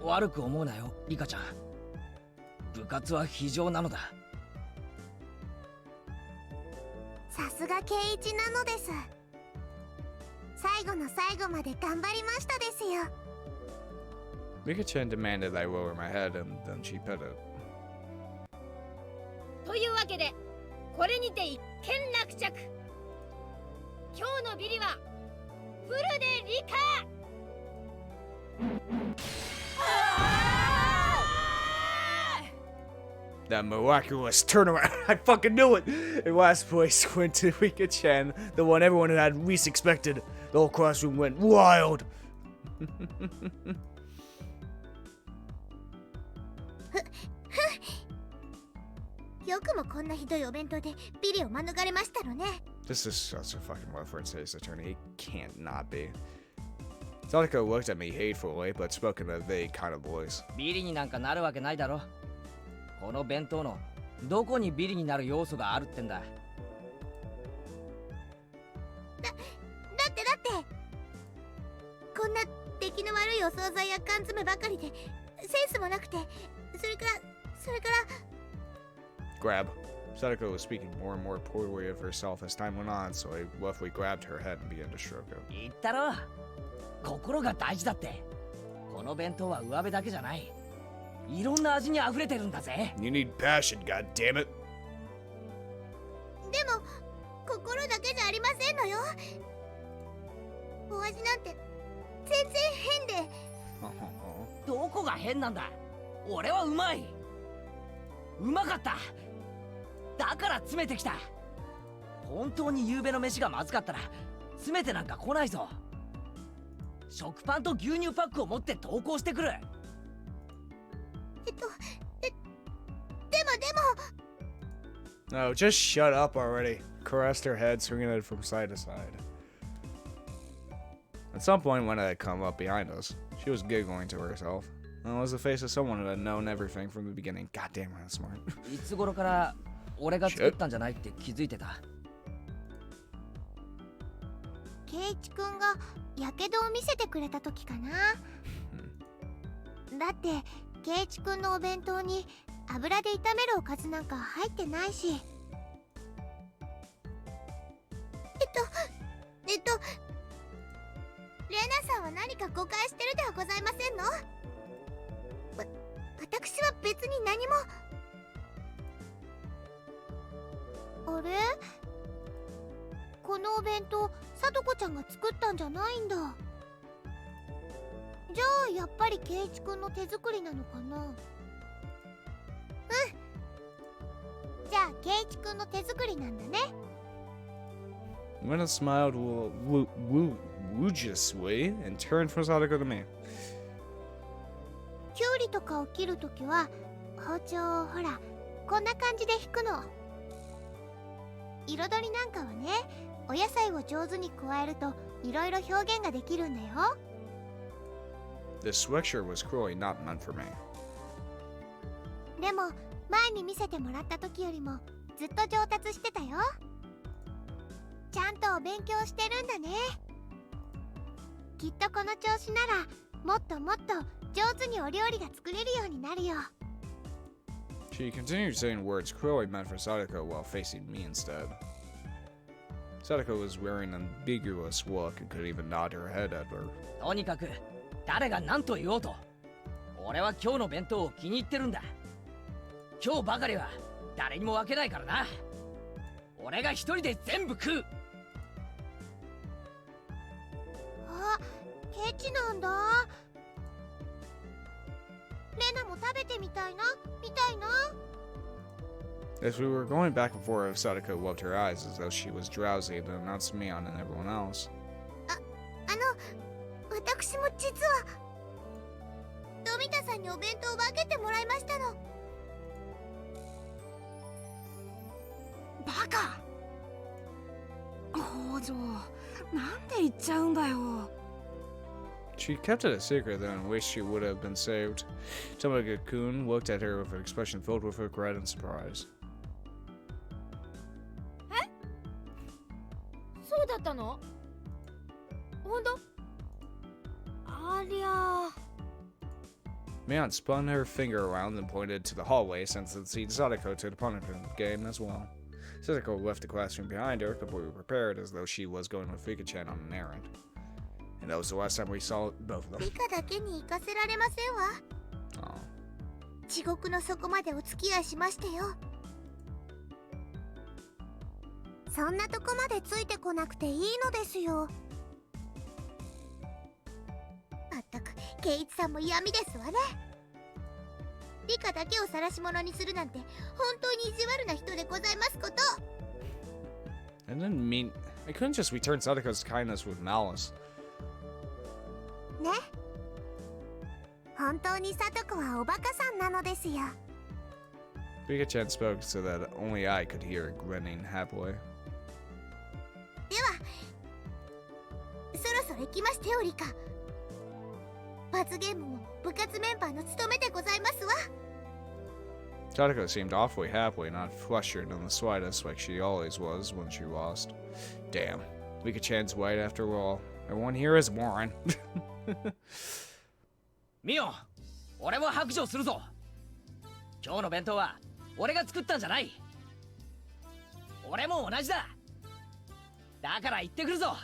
悪く思うなよ、リカちゃん。部活は非常なのだ。さすが圭一なのです。最後の最後まで頑張りましたですよ。 Rika-chan demanded I lower my head, and then she petted. というわけで、これにて一件落着。今日のビリはフルでリカ。 That miraculous turnaround. I fucking knew it! In last place went to Rika-chan, the one everyone had least expected. The whole classroom went wild. よくもこんなひどいお弁当でビリを免れましたのね。 This is such a fucking rough for today's attorney. It can't not be. Sadako looked at me hatefully, but spoke in a vague kind of voice. ビリになんかなるわけないだろ。この弁当のどこにビリになる要素があるってんだ。だってこんな出来の悪いお惣菜や缶詰ばかりでセンスもなくて、それから Grab. Sadako was speaking more and more poorly of herself as time went on, so I roughly grabbed her head and began to stroke it. 言ったろ、心が大事だって。この弁当は上辺だけじゃない。いろんな味に溢れてるんだぜ。 You need passion, goddammit. でも心だけじゃありませんのよ。お味なんて全然変で。どこが変なんだ。俺はうまい。うまかった。だから詰めてきた。本当に夕べの飯がまずかったら詰めてなんか来ないぞ。食パンと牛乳パックを持って投稿してくる。でも No, just shut up already. caressed her head, swinging it from side to side. At some point, when it had come up behind us, she was giggling to herself. It was the face of someone who had known everything from the beginning. Goddamn, that's smart. いつ頃から俺が作ったんじゃないって気づいてた。圭一くんがやけどを見せてくれた時かな。だって圭一くんのお弁当に油で炒めるおかずなんか入ってないし。レナさんは何か誤解してるではございませんの？私は別に何も。あれ？このお弁当、さとこちゃんが作ったんじゃないんだ。じゃあやっぱり圭一くんの手作りなのかな。うん。じゃあ圭一くんの手作りなんだね。Lena smiled woojously and turned from Sadako to me. きゅうりとかを切るときは包丁をほらこんな感じで引くの。彩りなんかはね、お野菜を上手に加えるといろいろ表現ができるんだよ。This sweatshirt was cruelly not meant for me. でも前に見せてもらった時よりもずっと上達してたよ。ちゃんとお勉強してるんだね。きっとこの調子ならもっともっと上手にお料理が作れるようになるよ。She continued saying words cruelly meant for Sadako while facing me instead. Sadako was wearing an ambiguous look and could even nod her head at her. とにかく誰が何と言おうと、俺は今日の弁当を気に入ってるんだ。今日ばかりは誰にも分けないからな。俺が一人で全部食う。あ、ケチなんだ。レナも食べてみたいな、みたいな。As we were going back and forth, Sadako rubbed her eyes as though she was drowsy and announced Mion and everyone else. 私も実は富田さんにお弁当を分けてもらいましたの。バカ。北条、なんで言っちゃうんだよ。She kept it a secret then and wished she would have been saved. Tomoga-kun looked at her with an expression filled with regret and surprise. そうだったの？ほんと？ありゃー。Mion spun her finger around and pointed to the hallway, since it seemed Sadako to the punishment game as well. Sadako left the classroom behind her, completely prepared, as though she was going with Fika-chan on an errand. And that was the last time we saw both of them. 理科だけに行かせられませんわ。地獄の底までお付き合いしましてよ。そんなとこまでついてこなくていいのですよ。まったく圭一さんも嫌味ですわね。理科だけを晒し者にするなんて本当に意地悪な人でございますこと。 I didn't mean... I couldn't just return Sadako's kindness with malice. ね。本当にさとこはおバカさんなのですよ。Fika-chan spoke so that only I could hear her grinning happily. ではそろそろ行きましてよ、理科。罰ゲームも部活メンバーの務めでございますわ。Sadako seemed awfully happy, not flustered in the slightest, like she always was when she lost. Damn, Fika-chan's white after all. Everyone here is Warren. ミオ、俺も白状するぞ。今日の弁当は俺が作ったんじゃない。俺も同じだ。だから行ってくるぞ。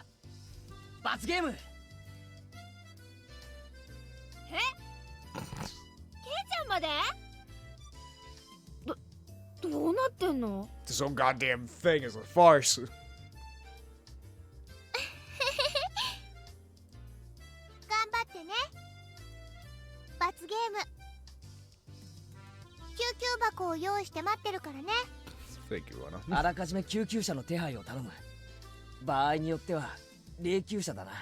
罰ゲーム。ケイちゃんまで？どうなってんの？ This whole goddamn thing is a farce. 頑張ってね。罰ゲーム。救急箱を用意して待ってるからね。Thank you, Anna. あらかじめ救急車の手配を頼む。場合によっては霊柩車だな。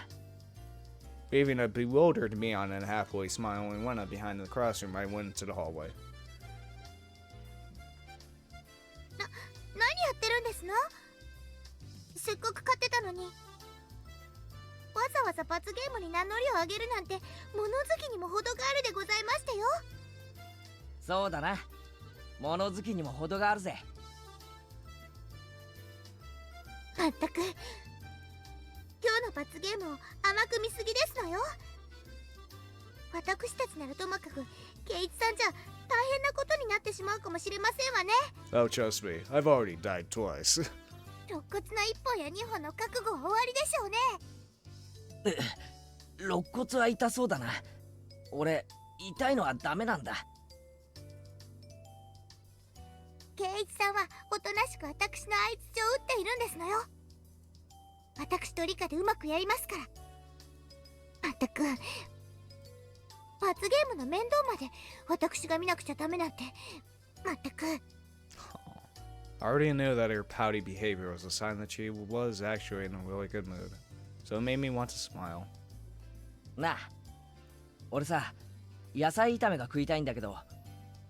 Leaving a bewildered Mion and happily smiling Lena behind the classroom, I went into the hallway. 何やってるんですの？せっかく勝ってたのに。わざわざ罰ゲームに名乗りを上げるなんて物好きにも程があるでございましたよ。そうだな、物好きにも程があるぜ。まったく今日の罰ゲームを甘く見すぎですのよ。私たちならともかくケイチさんじゃ大変なことになってしまうかもしれませんわね。 Oh, trust me, I've already died twice. 肋骨の1本や2本の覚悟は終わりでしょうね。肋骨は痛そうだな。俺痛いのはダメなんだ。ケイチさんはおとなしく私の相槌を打っているんですのよ。私とリカでうまくやりますから。まったく罰ゲームの面倒まで私が見なくちゃダメなんて。まったく。 I already knew that her pouty behavior was a sign that she was actually in a really good mood, so it made me want to smile. なあ、俺さ、野菜炒めが食いたいんだけど、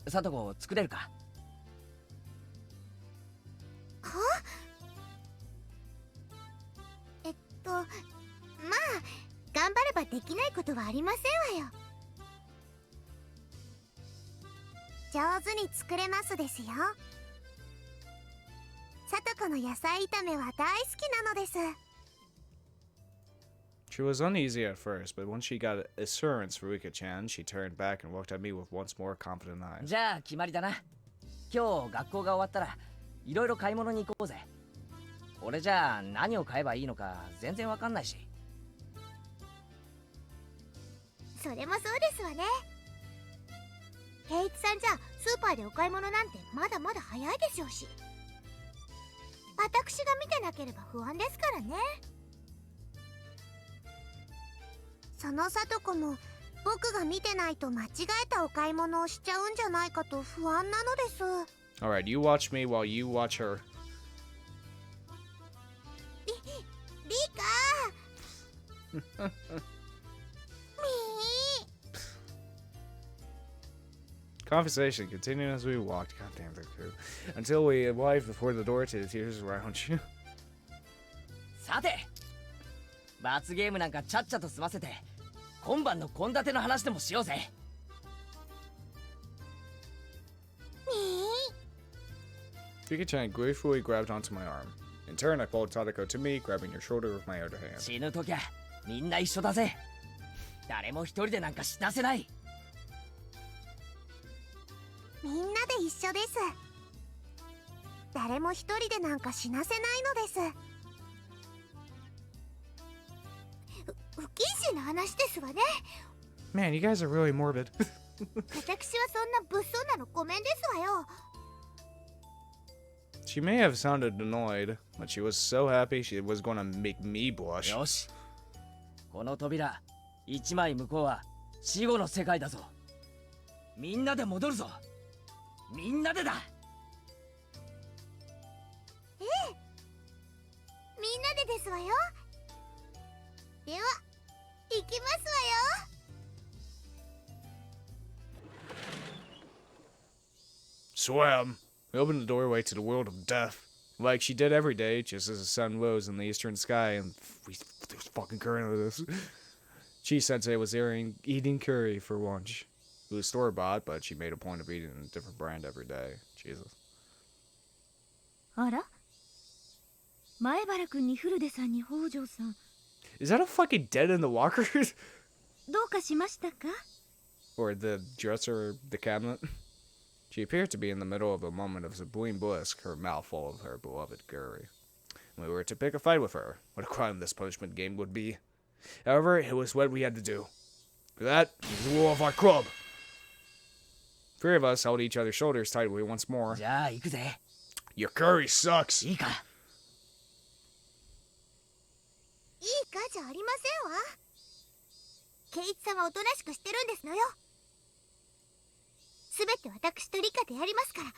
さとこ作れるか？まあ頑張ればできないことはありませんわよ。上手に作れますですよ。さとこの野菜炒めは大好きなのです。 She was uneasy at first, but once she got assurance from Rika-chan, she turned back and looked at me with once more confident eyes. じゃあ決まりだな。今日学校が終わったらいろいろ買い物に行こうぜ。俺じゃあ何を買えばいいのか全然わかんないし。それもそうですわね。ケイチさんじゃスーパーでお買い物なんてまだまだ早いでしょうし、私が見てなければ不安ですからね。そのさとこも僕が見てないと間違えたお買い物をしちゃうんじゃないかと不安なのです。 Alright, you watch me while you watch her. リカConversation continued as we walked. Goddamn, they're cool. Until we arrived before the door to the tears around you. さて、罰ゲームなんかちゃっちゃと済ませて、今晩の献立の話でもしようぜ。Rika-chan gratefully grabbed onto my arm. In turn, I followed Tadako to me, grabbing her shoulder with my other hand. 死ぬときゃみんな一緒だぜ。誰も一人でなんか死なせない。みんなで一緒です。誰も一人でなんか死なせないのです。不謹慎な話ですわね。 Man, you guys are really morbid. 私はそんな物騒なのごめんですわよ。 She may have sounded annoyed, but she was so happy she was going to make me blush. よし、この扉一枚向こうは死後の世界だぞ。みんなで戻るぞ。みんなでだ。みんなでですわよ。では行きますわよ。 Swam! We opened the doorway to the world of death, like she did every day, just as the sun rose in the eastern sky, and there's fucking curry with this. Chi-sensei was eating curry for lunch. It was store-bought, but she made a point of eating a different brand every day. Jesus. あら、前原君に古出さんに北条さん、 Is that a fucking dead in the locker? どうかしましたか？ Or the dresser, the cabinet? She appeared to be in the middle of a moment of sublime bliss, her mouth full of her beloved curry. We were to pick a fight with her. What a crime this punishment game would be. However, it was what we had to do. For that, is the rule of our club. Three of us held each other's shoulders tightly once more. じゃあ行くぜ。 Your curry sucks. いいか。いいかじゃありませんわ。ケイチさんはおとなしくしてるんですのよ。すべて私とリカでやりますから。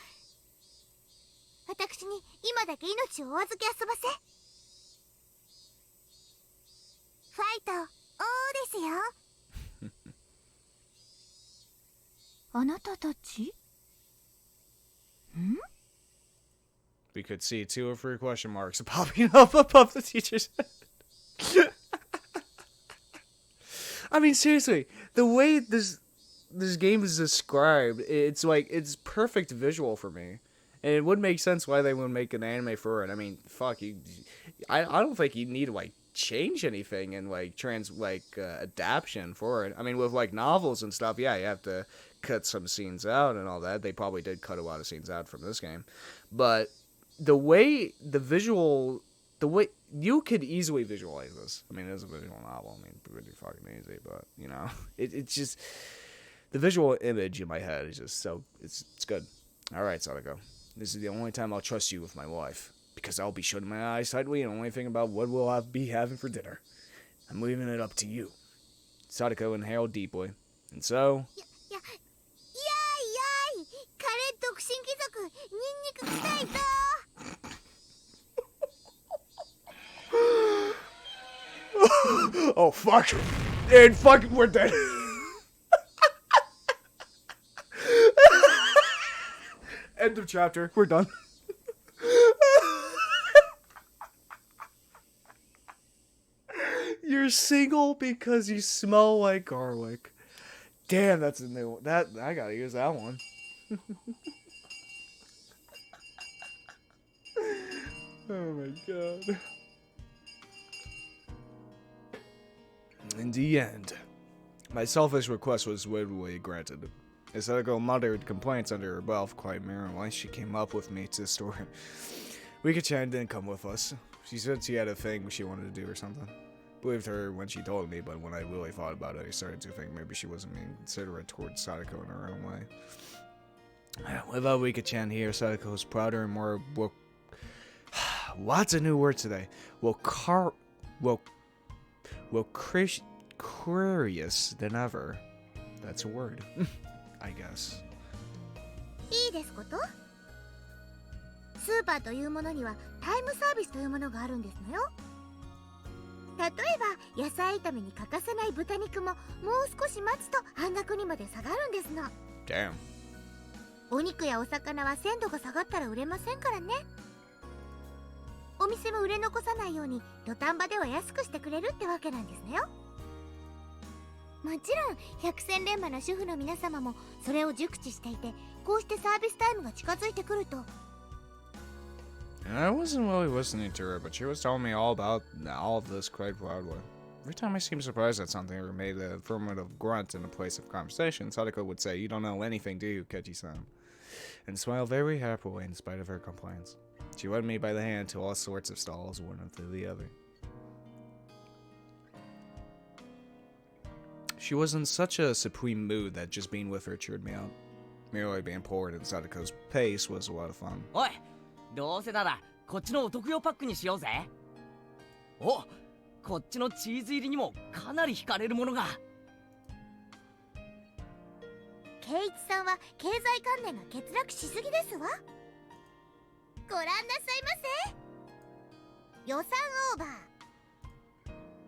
私に今だけ命をお預け遊ばせ。ファイト、おーですよ。あなたたち？ん？ we could see 2 or 3 question marks popping up above the teacher's head. I mean, seriously, the way this game is described, it's like, it's perfect visual for me. And it would make sense why they would make an anime for it. I mean, fuck, I don't think you need to, like, change anything in, like, adaptation for it. I mean, with, like, novels and stuff, yeah, you have to cut some scenes out and all that. They probably did cut a lot of scenes out from this game. But the way, the way, you could easily visualize this. I mean, it is a visual novel. I mean, pretty fucking easy, but, you know, it's just, the visual image in my head is just so, it's good. Alright, Sadako. This is the only time I'll trust you with my wife, because I'll be shutting my eyes tightly and only thinking about what we'll be having for dinner. I'm leaving it up to you. Sadako inhaled deeply, and so...やーいカレー独身貴族ニンニク臭いぞOh, fuck. And fuck, we're dead. End of chapter. We're done. You're single because you smell like garlic. Damn, that's a new one. That I gotta use that one. Oh my god. In the end, my selfish request was wittily granted. As Sadako muttered complaints under her breath, quite merrily, she came up with me to the store. Rika-chan didn't come with us. She said she had a thing she wanted to do or something. Believed her when she told me, but when I really thought about it, I started to think maybe she wasn't being considerate towards Sadako in her own way. Without Rika-chan here, Sadako was prouder and more lots of new words today. Curious than ever. That's a word. I guess. いいですことスーパーというものにはタイムサービスというものがあるんですのよ。例えば野菜炒めに欠かせない豚肉ももう少し待つと半額にまで下がるんですの。 Damn. お肉やお魚は鮮度が下がったら売れませんからね。お店も売れ残さないように土壇場では安くしてくれるってわけなんですねよ。もちろん百戦錬磨の主婦の皆様もそれを熟知していて、こうしてサービスタイムが近づいてくると。I wasn't really listening to her, but she was telling me all about all of this quite loudly. Every time I seemed surprised at something or made an affirmative grunt in a place of conversation, Sadako would say, "You don't know anything, do you, Keiji-san?" and smile very happily in spite of her complaints. She led me by the hand to all sorts of stalls, one after the other. She was in such a supreme mood that just being with her cheered me up. Merely being poured in Sadako's pace was a lot of fun. おい、どうせならこっちのお得用パックにしようぜ。お、こっちのチーズ入りにもかなり惹かれるものが。圭一さんは経済観念が欠落しすぎですわ。ご覧なさいませ。予算オーバー。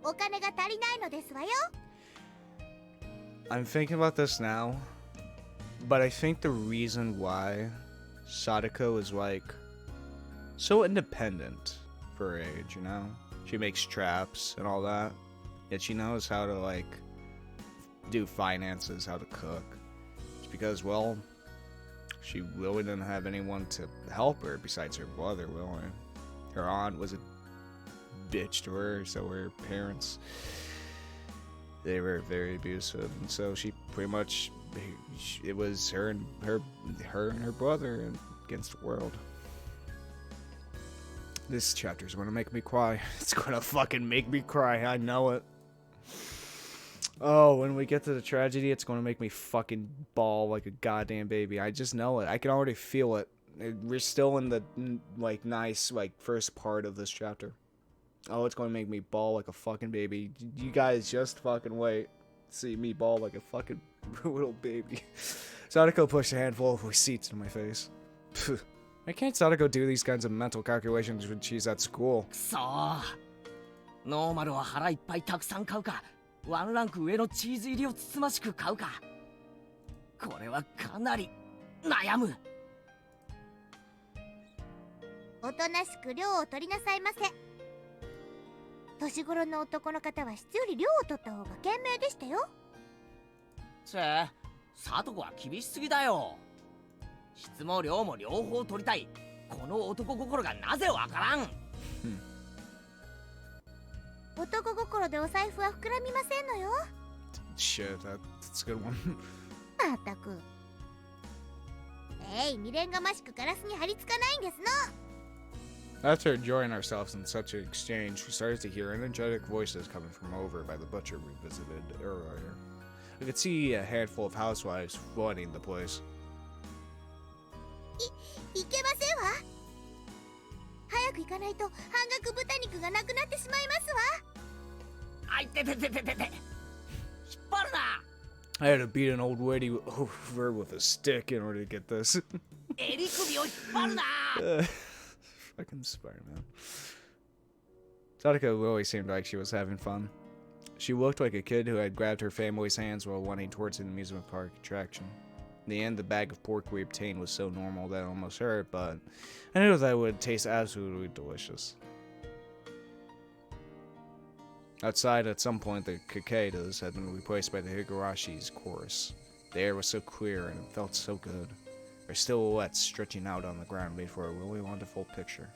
お金が足りないのですわよ。I'm thinking about this now, but I think the reason why Sadako is like so independent for her age, you know? She makes traps and all that, yet she knows how to like do finances, how to cook. It's because, well, she really didn't have anyone to help her besides her brother, really. Her aunt was a bitch to her, so were her parents. They were very abusive, and so she pretty much, it was her and her brother against the world. This chapter's gonna make me cry. It's gonna fucking make me cry, I know it. Oh, when we get to the tragedy, it's gonna make me fucking bawl like a goddamn baby. I just know it. I can already feel it. We're still in the, like, nice, like, first part of this chapter. Oh, it's going to make me bawl like a fucking baby. You guys just fucking wait. See me bawl like a fucking little baby. Sadako pushed a handful of receipts in my face. Why can't Sadako do these kinds of mental calculations when she's at school? くそー。ノーマルは腹いっぱいたくさん買うか、ワンランク上のチーズ入りをつつましく買うか。これはかなり悩む。おとなしく量を取りなさいませ。年頃の男の方は質より量を取った方が賢明でしたよ。サトコは厳しすぎだよ。質も量も両方取りたいこの男心がなぜわからん。男心でお財布は膨らみませんのよ。Shit, that's a good one. まったく。未練がましくガラスに貼り付かないんですの。After enjoying ourselves in such an exchange, we started to hear energetic voices coming from over by the butcher we visited earlier. We could see a handful of housewives flooding the place. いけませんわ。早く行かないと半額豚肉がなくなってしまいますわ。あいてててててて。引っ張るな。I had to beat an old lady over with a stick in order to get this. 襟首を引っ張るな。Fucking Spider-Man. Sadako really seemed like she was having fun. She looked like a kid who had grabbed her family's hands while running towards an amusement park attraction. In the end, the bag of pork we obtained was so normal that it almost hurt, but I knew that it would taste absolutely delicious. Outside, at some point, the cicadas had been replaced by the Higurashi's chorus. The air was so clear and it felt so good. Our silhouettes stretching out on the ground made for a really wonderful picture.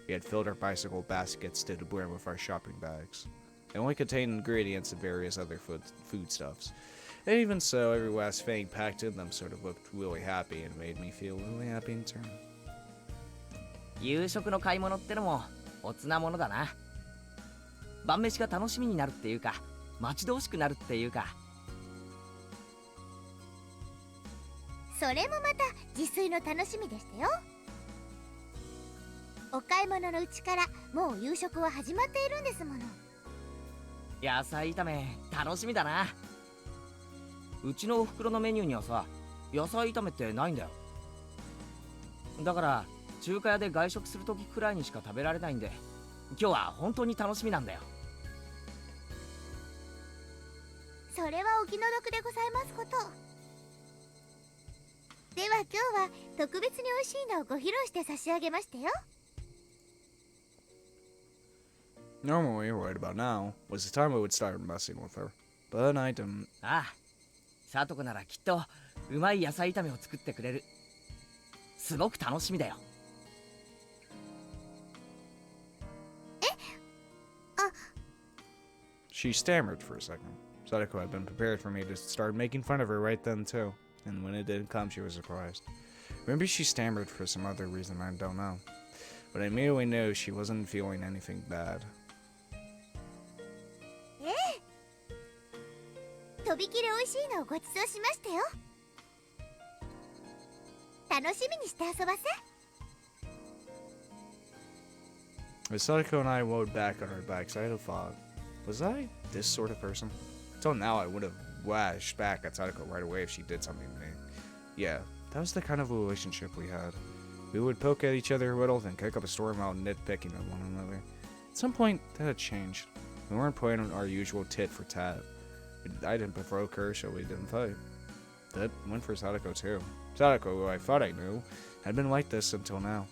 We had filled our bicycle baskets to the brim with our shopping bags. They only contained ingredients and various other foodstuffs. And even so, every last thing packed in them sort of looked really happy and made me feel really happy in turn. 夕食の買い物ってのもおつなものだな。晩飯が楽しみになるっていうか、待ち遠しくなるっていうか。それもまた自炊の楽しみでしたよ。お買い物のうちからもう夕食は始まっているんですもの。野菜炒め楽しみだな。うちのお袋のメニューにはさ、野菜炒めってないんだよ。だから中華屋で外食するときくらいにしか食べられないんで、今日は本当に楽しみなんだよ。それはお気の毒でございますこと。では今日は特別に美味しいのをご披露して差し上げましたよ。Normally, right about now, was the time I would start messing with her. But I didn't. ああ、サトコならきっとうまい野菜炒めを作ってくれる。すごく楽しみだよ。She stammered for a second. Sadako had been prepared for me to start making fun of her right then, too. And when it didn't come, she was surprised. Maybe she stammered for some other reason, I don't know. But I immediately knew she wasn't feeling anything bad. とびきり美味しいのをごちそうしましたよ。楽しみにして遊ばせ。As Sadako and I rode back on our bikes, I had a thought. Was I this sort of person? Until now, I would have lashed back at Sadako right away if she did something to me. Yeah, that was the kind of relationship we had. We would poke at each other a little, then kick up a storm out nitpicking at one another. At some point, that had changed. We weren't playing our usual tit for tat. I didn't provoke her, so we didn't fight. That went for Sadako too. Sadako, who I thought I knew, had been like this until now.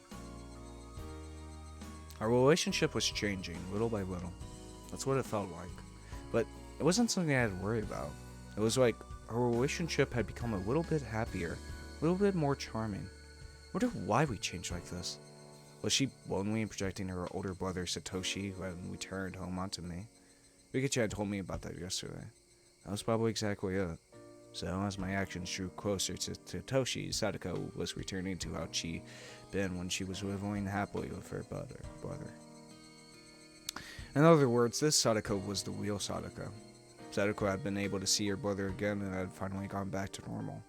Our relationship was changing, little by little. That's what it felt like. But it wasn't something I had to worry about. It was like our relationship had become a little bit happier, a little bit more charming. I wonder why we changed like this. Was she lonely and projecting her older brother Satoshi when we turned home onto me? Rika-chan told me about that yesterday. That was probably exactly it. So as my actions drew closer to Satoshi, Sadako was returning to how she'd been when she was living happily with her brother. In other words, this Sadako was the real Sadako. Sadako had been able to see her brother again and had finally gone back to normal.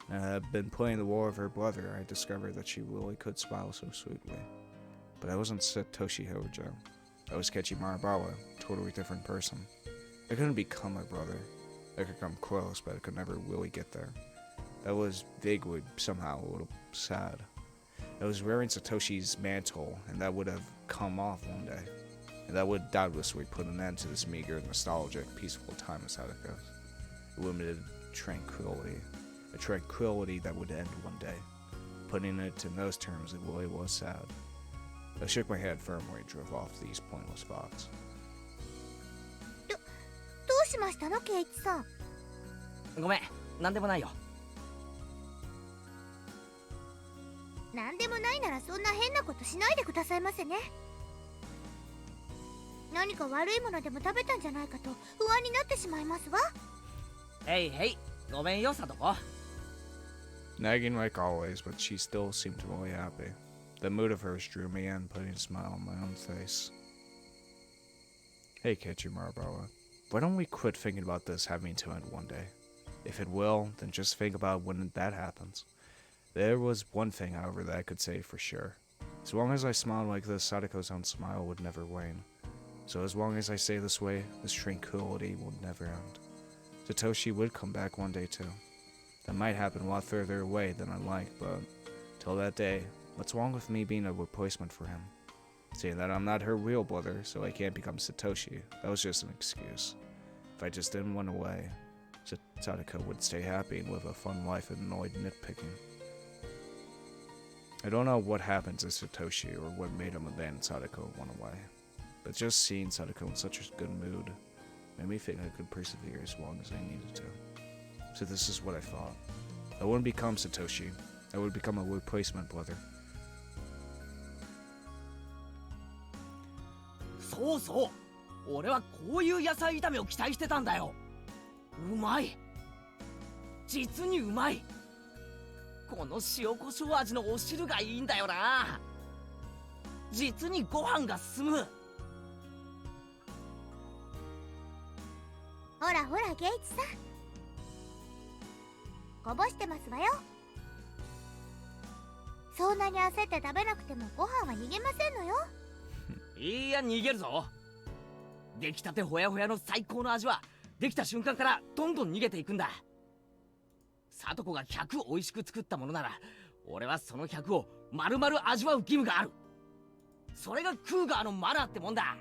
And had been playing the role of her brother, I discovered that she really could smile so sweetly. But I wasn't Satoshi Hojo. I was Kechi Marabawa, a totally different person. I couldn't become my brother. I could come close, but I could never really get there. That was vaguely, somehow, a little sad. I was wearing Satoshi's mantle, and that would have come off one day. And that would doubtlessly put an end to this meager, nostalgic, peaceful time of Sadako's. Limited tranquility. A tranquility that would end one day. Putting it in those terms, it really was sad. I shook my head firmly and drove off these pointless thoughts. どうしましたのケイチさん。ごめん、なんでもないよ。なんでもないならそんな変なことしないでくださいませね。何か悪いものでも食べたんじゃないかと不安になってしまいますわ。へいへい、ごめんよ、さとこ。Nagging like always, but she still seemed really happy. The mood of hers drew me in, putting a smile on my own face. Hey, Kitchen Marabella, why don't we quit thinking about this having to end one day? If it will, then just think about when that happens. There was one thing, however, that I could say for sure. As long as I smiled like this, Sadako's own smile would never wane. So as long as I stay this way, this tranquility will never end. Satoshi would come back one day too. That might happen a lot further away than I like, but till that day, what's wrong with me being a replacement for him? Saying that I'm not her real brother, so I can't become Satoshi, that was just an excuse. If I just didn't run away, Sadako would stay happy and live a fun life and annoyed nitpicking. I don't know what happened to Satoshi or what made him abandon Sadako and run away, but just seeing Sadako in such a good mood made me think I could persevere as long as I needed to. So this is what I thought. I wouldn't become Satoshi, I would become a replacement brother. そうそう、俺はこういう野菜炒めを期待してたんだよ。うまい、実にうまい。この塩コショウ味のお汁がいいんだよな。実にご飯が進む。ほらほらゲイチさん、こぼしてますわよ。そんなに焦って食べなくてもご飯は逃げませんのよ。いや、逃げるぞ。出来たてほやほやの最高の味はできた瞬間からどんどん逃げていくんだ。サトコが100美味しく作ったものなら、俺はその100を丸々味わう義務がある。それがクーガーのマナーってもんだ。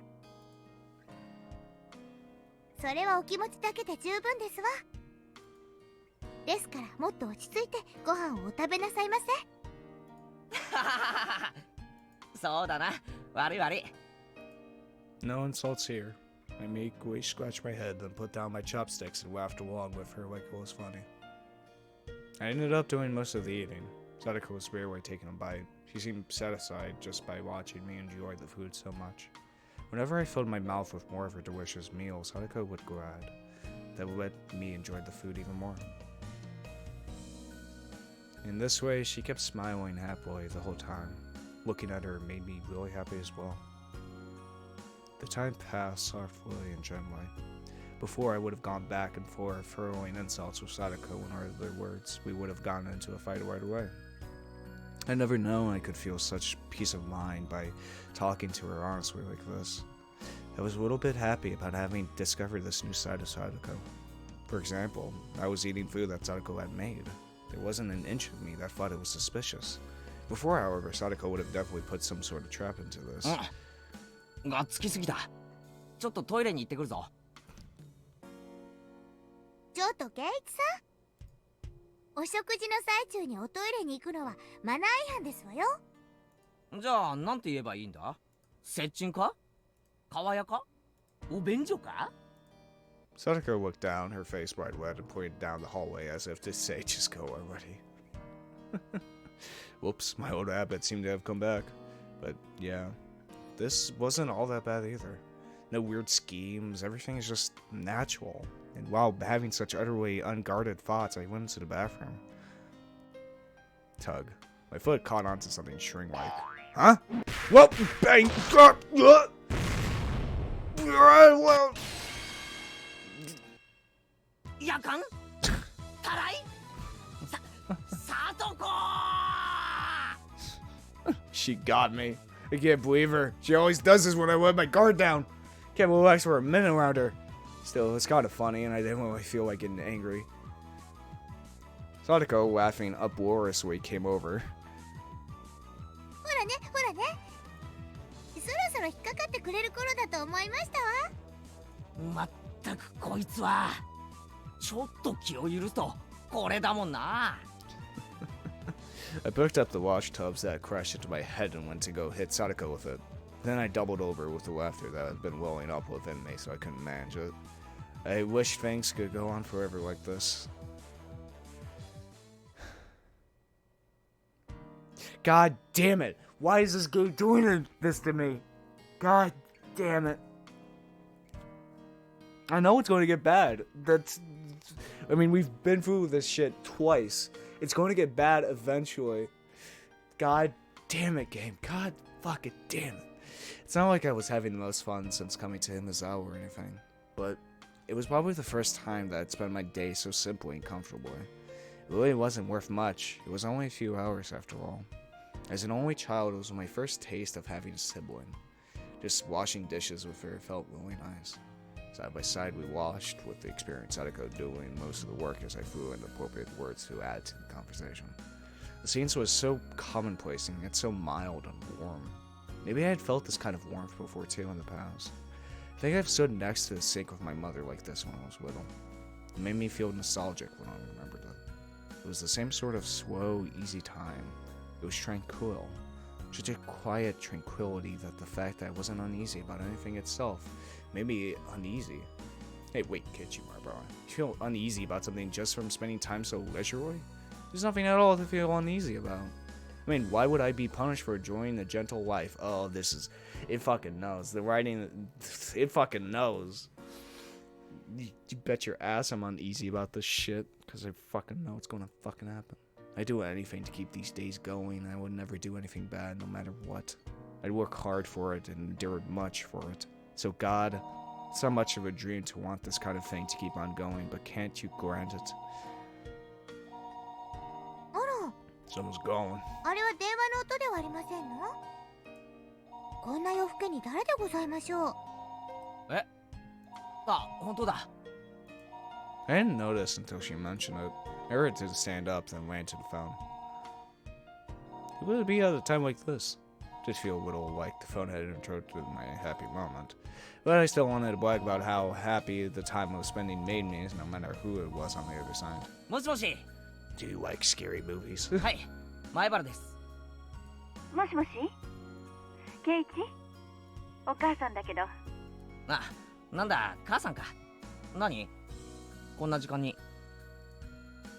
それはお気持ちだけで十分ですわ。ですからもっと落ち着いてご飯をお食べなさいませ。そうだな、悪い悪い。No insults here. I meekly scratched my head, then put down my chopsticks and laughed along with her like it was funny. I ended up doing most of the eating. Sadako was rarely taking a bite. She seemed satisfied just by watching me enjoy the food so much. Whenever I filled my mouth with more of her delicious meals, Sadako would glad. That would let me enjoy the food even more. In this way, she kept smiling happily the whole time. Looking at her made me really happy as well. The time passed softly and gently. Before, I would have gone back and forth, hurling insults with Sadako in other words. We would have gotten into a fight right away. I never known I could feel such peace of mind by talking to her honestly like this. I was a little bit happy about having discovered this new side of Sadako. For example, I was eating food that Sadako had made. There wasn't an inch of me that thought it was suspicious. Before, however, Sadako would have definitely put some sort of trap into this. がっつきすぎた。ちょっとトイレに行ってくるぞ。ちょっとゲイチさん、お食事の最中におトイレに行くのはマナー違反ですわよ。じゃあなんて言えばいいんだ？接近か？川屋か？お便所か？ Sadako looked down, her face bright red, and pointed down the hallway as if to say, just go already. Whoops, my old habit seemed to have come back. But yeah, this wasn't all that bad either. No weird schemes, everything is just natural. And while having such utterly unguarded thoughts, I went into the bathroom. Tug. My foot caught onto something string-like. Huh? Whoop! Bang! Well... やかん？たらい？さとこ！ She got me. I can't believe her. She always does this when I let my guard down. Can't relax for a minute around her. Still, it's kind of funny, and I didn't really feel like getting angry. Sadako, laughing uproariously, came over. ほらね、ほらね。そろそろ引っかかってくれる頃だと思いましたわ。まったくこいつはちょっと気を許すとこれだもんな。I picked up the wash tubs that crashed into my head and went to go hit Sadako with it. Then I doubled over with the laughter that had been welling up within me, so I couldn't manage it. I wish things could go on forever like this. God damn it! Why is this game doing this to me? God damn it. I know it's going to get bad. I mean, we've been through this shit twice. It's going to get bad eventually. God damn it, game. God fucking damn it. It's not like I was having the most fun since coming to Himizawa or anything, but it was probably the first time that I'd spent my day so simply and comfortably. It really wasn't worth much. It was only a few hours after all. As an only child, it was my first taste of having a sibling. Just washing dishes with her felt really nice. Side by side, we washed, with the experienced Sadako doing most of the work as I threw in appropriate words to add to the conversation. The scene was so commonplace and yet so mild and warm. Maybe I had felt this kind of warmth before too in the past. I think I've stood next to the sink with my mother like this when I was little. It made me feel nostalgic when I remembered it. It was the same sort of slow, easy time. It was tranquil. Such a quiet tranquility that the fact that I wasn't uneasy about anything itself made me uneasy. Hey, wait, Kichimar, bro. You feel uneasy about something just from spending time so leisurely? There's nothing at all to feel uneasy about. I mean, why would I be punished for enjoying a gentle life? Oh, this is... It fucking knows. The writing... It fucking knows. You bet your ass I'm uneasy about this shit, because I fucking know it's gonna fucking happen. I'd do anything to keep these days going. I would never do anything bad, no matter what. I'd work hard for it and endure much for it. So God, it's not much of a dream to want this kind of thing to keep on going, but can't you grant it? Someone's going. あれは電話の音ではありませんの？こんな夜更けに誰でございましょう？え？あ、本当だ。I didn't notice until she mentioned it. I heard it stand up, then ran to the phone. Who would it be at a time like this? Did feel a little like the phone had interrupted my happy moment. But I still wanted to brag about how happy the time I was spending made me, no matter who it was on the other side. もしもし。Do you like scary movies? はい、前原です。もしもし、ケイチ、お母さんだけど。あ、なんだ、母さんか。何？こんな時間に。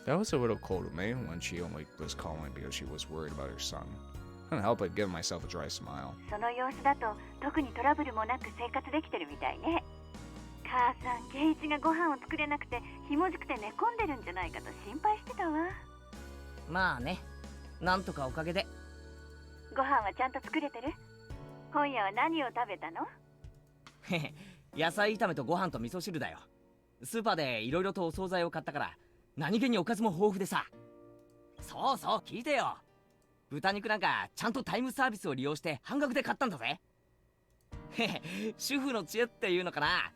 That was a little cold of me when she only was calling because she was worried about her son. I couldn't help but give myself a dry smile. その様子だと特にトラブルもなく生活できてるみたいね。母さん、ケイチがご飯を作れなくてひもじくて寝込んでるんじゃないかと心配してたわ。まあね、なんとかおかげで。ご飯はちゃんと作れてる？今夜は何を食べたの？へへ、野菜炒めとご飯と味噌汁だよ。スーパーでいろいろとお惣菜を買ったから何気におかずも豊富でさ。そうそう、聞いてよ。豚肉なんかちゃんとタイムサービスを利用して半額で買ったんだぜ。へへ、主婦の知恵っていうのかな。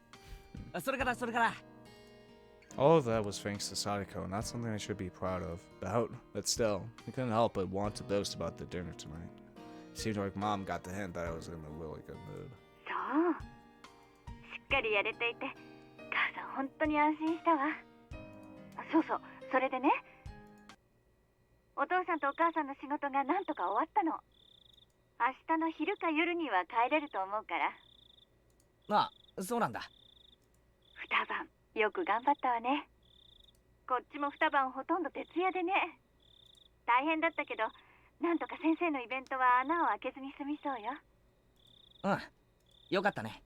それから。All of that was thanks to Sadako, not something I should be proud of. But still, I couldn't help but want to boast about the dinner tonight. It seemed like Mom got the hint that I was in a really good mood. そう。しっかりやれていて、母さん本当に安心したわ。そうそう、それでね。お父さんとお母さんの仕事がなんとか終わったの。明日の昼か夜には帰れると思うから。ああ、そうなんだ。二晩よく頑張ったわね。こっちも二晩ほとんど徹夜でね。大変だったけど、なんとか先生のイベントは穴を開けずに済みそうよ。うん、よかったね。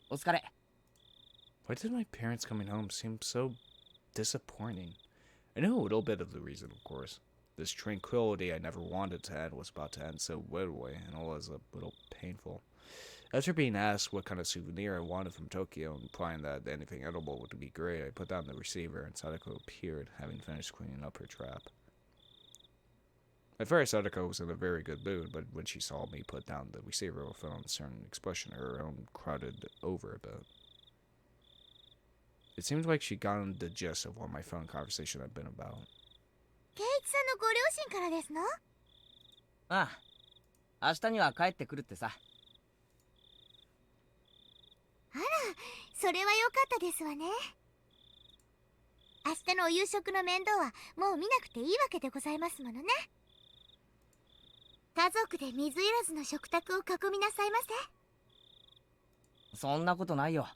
お疲れ。Why did my parents coming home seem so disappointing? I knew a little bit of the reason, of course. This tranquility I never wanted to end was about to end so readily, and it was a little painful. After being asked what kind of souvenir I wanted from Tokyo, implying that anything edible would be great, I put down the receiver, and Sadako appeared, having finished cleaning up her trap. At first, Sadako was in a very good mood, but when she saw me put down the receiver with an uncertain expression, her own crowded over a bit. It seemed like she'd gotten the gist of what my phone conversation had been about. ケイチさんのご両親からですの？ああ、明日には帰ってくるってさ。あら、それは良かったですわね。明日のお夕食の面倒はもう見なくていいわけでございますものね。家族で水入らずの食卓を囲みなさいませ。そんなことないよ。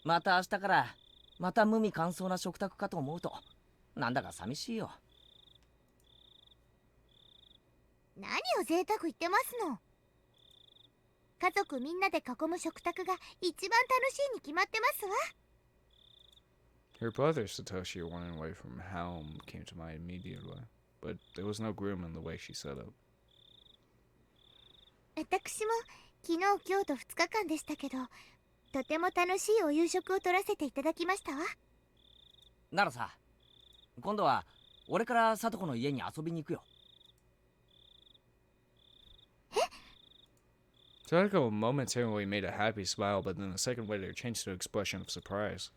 また明日からまた無味乾燥な食卓かと思うとなんだか寂しいよ。何を贅沢言ってますの。家族みんなで囲む食卓が一番楽しいに決まってますわ。 Her brother Satoshi running away from home came to mind immediately, but there was no groom in the way she said it. 私も昨日今日と2日間でしたけど、とても楽しいお夕食を取らせていただきましたわ。ならさ、今度は俺から聡子の家に遊びに行くよ。Sadako momentarily made a happy smile, but then a second later changed to an expression of surprise.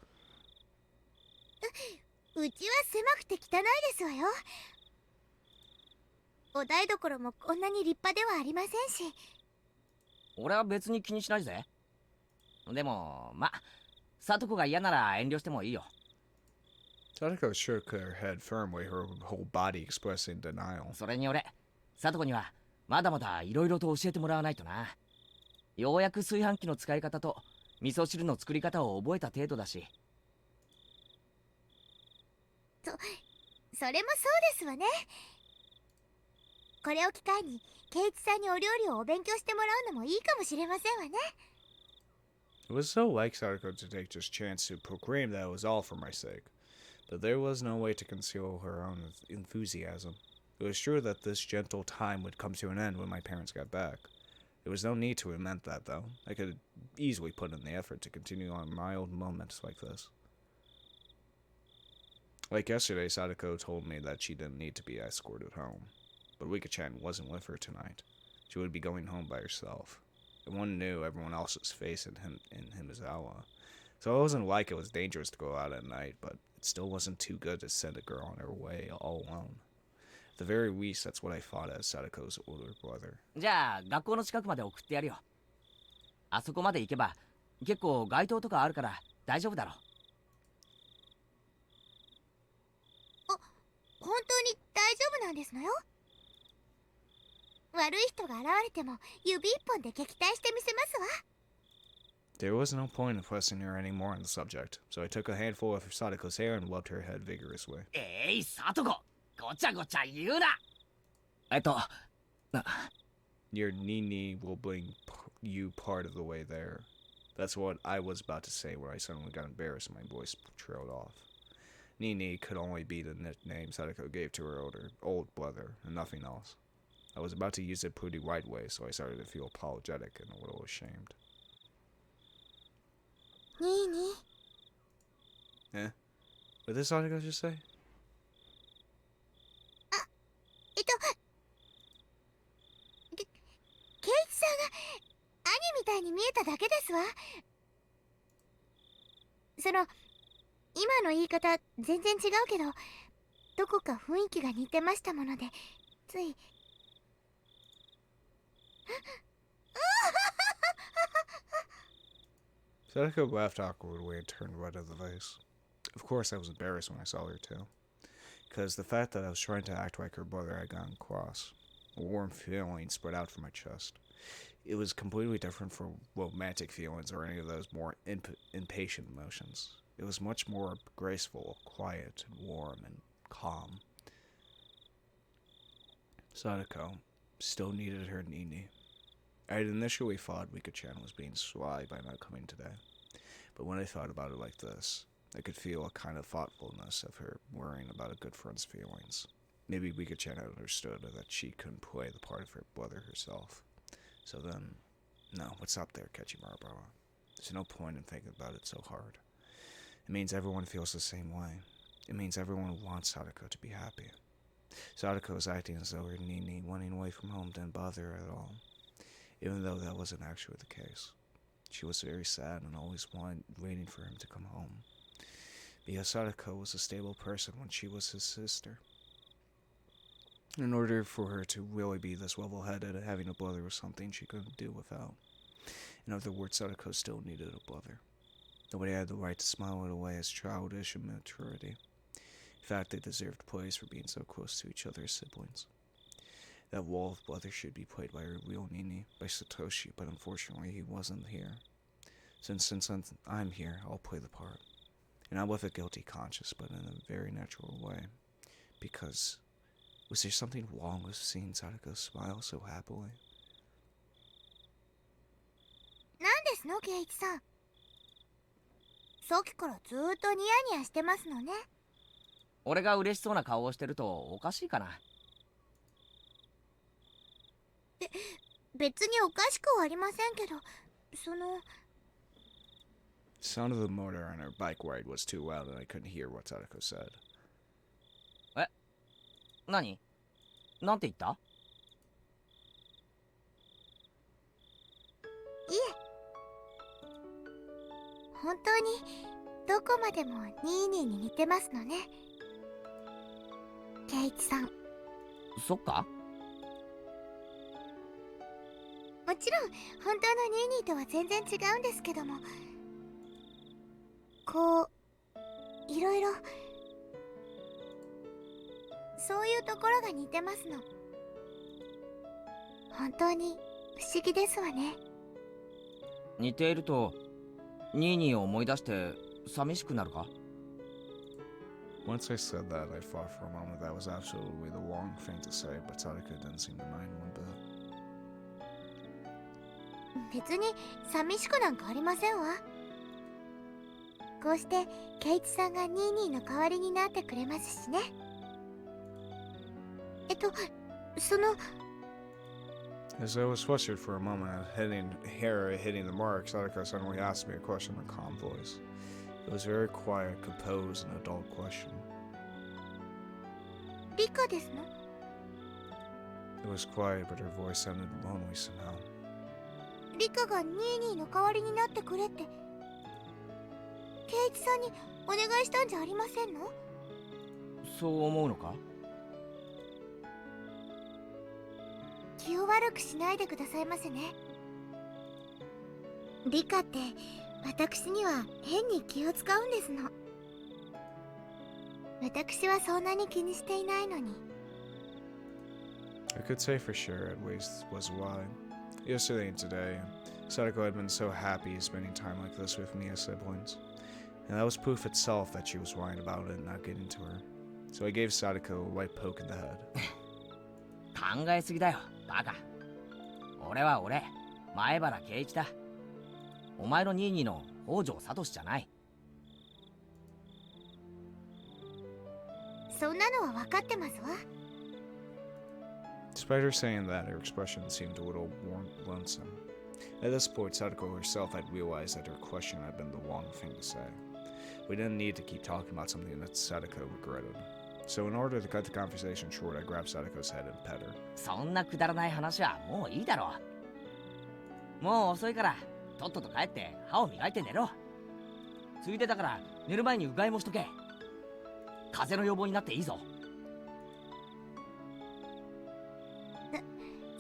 うちは狭くて汚いですわよ。お台所もこんなに立派ではありませんし。俺は別に気にしないぜ。でもま、聡子が嫌なら遠慮してもいいよ。Sadako shook her head firmly, her whole body expressing denial. それに俺、聡子にはまだまだ色々と教えてもらわないとな。ようやく炊飯器の使い方と味噌汁の作り方を覚えた程度だし。それもそうですわね。これを機会に圭一さんにお料理をお勉強してもらうのもいいかもしれませんわね。It was so like Sadako to take this chance to proclaim that it was all for my sake, but there was no way to conceal her own enthusiasm. It was true that this gentle time would come to an end when my parents got back. There was no need to lament that, though. I could easily put in the effort to continue on mild moments like this. Like yesterday, Sadako told me that she didn't need to be escorted home, but Rika-chan wasn't with her tonight. She would be going home by herself. Everyone knew everyone else's face in Himizawa, so it wasn't like it was dangerous to go out at night, but it still wasn't too good to send a girl on her way all alone. At the very least, that's what I thought as Sadako's older brother. じゃあ学校の近くまで送ってやるよ。あそこまで行けば結構街灯とかあるから大丈夫だろ。本当に大丈夫なんですのよ。悪い人が現れても指一本で撃退してみせますわ。There was no point in pressing her any more on the subject, so I took a handful of Sadako's hair and rubbed her head vigorously. 聡子、ごちゃごちゃ言うな。Your Nini will bring you part of the way there. That's what I was about to say when I suddenly got embarrassed and my voice trailed off. Nini could only be the nickname Sadako gave to her old brother, and nothing else. I was about to use it pretty right way, so I started to feel apologetic and a little ashamed. ニーニー。 Eh? What did Sadako just say? 圭一さんが兄みたいに見えただけですわ。今の言い方全然違うけど、どこか雰囲気が似てましたもので、つい。Sadako laughed awkwardly and turned red in the face. Of course, I was embarrassed when I saw her too, because the fact that I was trying to act like her brother had gotten cross. A warm feeling spread out from my chest. It was completely different from romantic feelings or any of those more impatient emotions. It was much more graceful, quiet, and warm, and calm. Sadako still needed her Nini. I had initially thought Rika-chan was being sly by not coming today, but when I thought about it like this, I could feel a kind of thoughtfulness of her worrying about a good friend's feelings. Maybe Rika-chan had understood that she couldn't play the part of her brother herself. So then, no, let's stop there, Kechimaru. There's no point in thinking about it so hard. It means everyone feels the same way. It means everyone wants Sadako to be happy. Sadako is acting as though her Nini running away from home didn't bother her at all, even though that wasn't actually the case. She was very sad and always waiting for him to come home, because Sadako was a stable person when she was his sister. In order for her to really be this level-headed, having a brother was something she couldn't do without. In other words, Sadako still needed a brother. Nobody had the right to smile it away as childish immaturity. In fact, they deserved praise for being so close to each other as siblings. that Wall of Weather should be played by a real Nini, by Satoshi, but unfortunately he wasn't here. Since I'm here, I'll play the part. And not with a guilty conscience, but in a very natural way. Because, was there something wrong with seeing Sadako smile so happily? なんですの圭一さん。さっきからずーっとニヤニヤしてますのね。俺が嬉しそうな顔をしてるとおかしいかな。別におかしくはありませんけど、その。 The sound of the motor on our bike ride was too loud and I couldn't hear what Sadako said. 何？なんて言った？いえ。本当にどこまでもニーニーに似てますのね。圭一さん。そっか？もちろん本当のニーニーとは全然違うんですけども、こういろいろそういうところが似てますの。本当に不思議ですわね。似ているとニーニーを思い出して寂しくなるか？ Once I said that, I thought for a moment that was absolutely the wrong thing to say, but Sadako didn't seem to mind one bit. 別に寂しくなんかありませんわ。こうして圭一さんがニーニーの代わりになってくれますしね。その As I was flustered for a moment at hitting the mark, Sadako suddenly asked me a question in a calm voice. It was a very quiet, composed, and adult question. リカですの？ It was quiet, but her voice sounded lonely somehow. リカがニーニーの代わりになってくれって圭一さんにお願いしたんじゃありませんの？そう思うのか？気を悪くしないでくださいませね。リカって私には変に気を使うんですの。私はそんなに気にしていないのに。I could say for sure, at least, was why. Yesterday and today, Sadako had been so happy spending time like this with me as siblings. And that was proof itself that she was lying about it and not getting to her. So I gave Sadako a light poke in the head. 考えすぎだよ、バカ。俺は俺、前原圭一だ。お前のニーニーの北条聡じゃない。そんなのは分かってますわ。Despite her saying that, her expression seemed a little lonesome. At this point, Sadako herself had realized that her question had been the wrong thing to say. We didn't need to keep talking about something that Sadako regretted. So in order to cut the conversation short, I grabbed Sadako's head and pet her. そんなくだらない話はもういいだろう。もう遅いから、とっとと帰って歯を磨いて寝ろ。ついでだから寝る前にうがいもしとけ。風邪の予防になっていいぞ。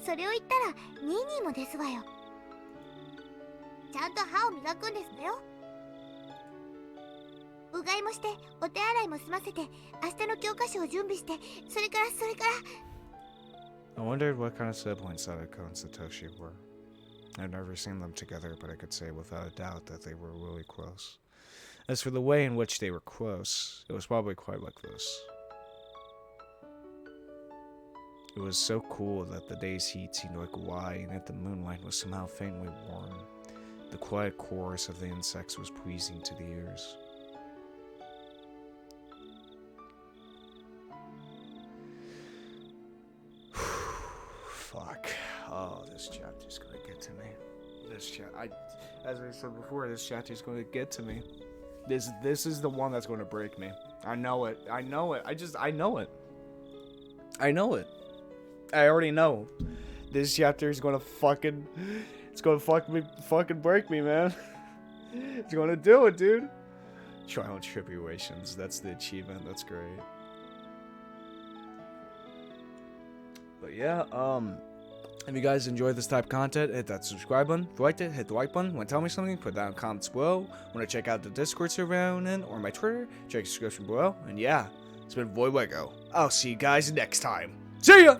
それを言ったらニーニーもですわよ。ちゃんと歯を磨くんですのよ。うがいもしてお手洗いも済ませて明日の教科書を準備して、それから I wondered what kind of siblings Sadako and Satoshi were. I've never seen them together, but I could say without a doubt that they were really close. As for the way in which they were close, it was probably quite like this. It was so cool that the day's heat seemed like why, and yet the moonlight was somehow faintly warm. The quiet chorus of the insects was pleasing to the ears. Fuck. Oh, this chapter's gonna get to me. As I said before, this chapter's gonna get to me. This is the one that's gonna break me. I know it. I know it. I know it. I know it. I already know. This chapter is gonna fucking break me, man. It's gonna do it, dude. Trial and tribulations. That's the achievement. That's great. But yeah, if you guys enjoy this type of content, hit that subscribe button. If you liked it, hit the like button. Want to tell me something? Put that in the comments below. Want to check out the Discord server I'm in or my Twitter? Check the description below. And yeah, it's been Voidlego. I'll see you guys next time. See ya!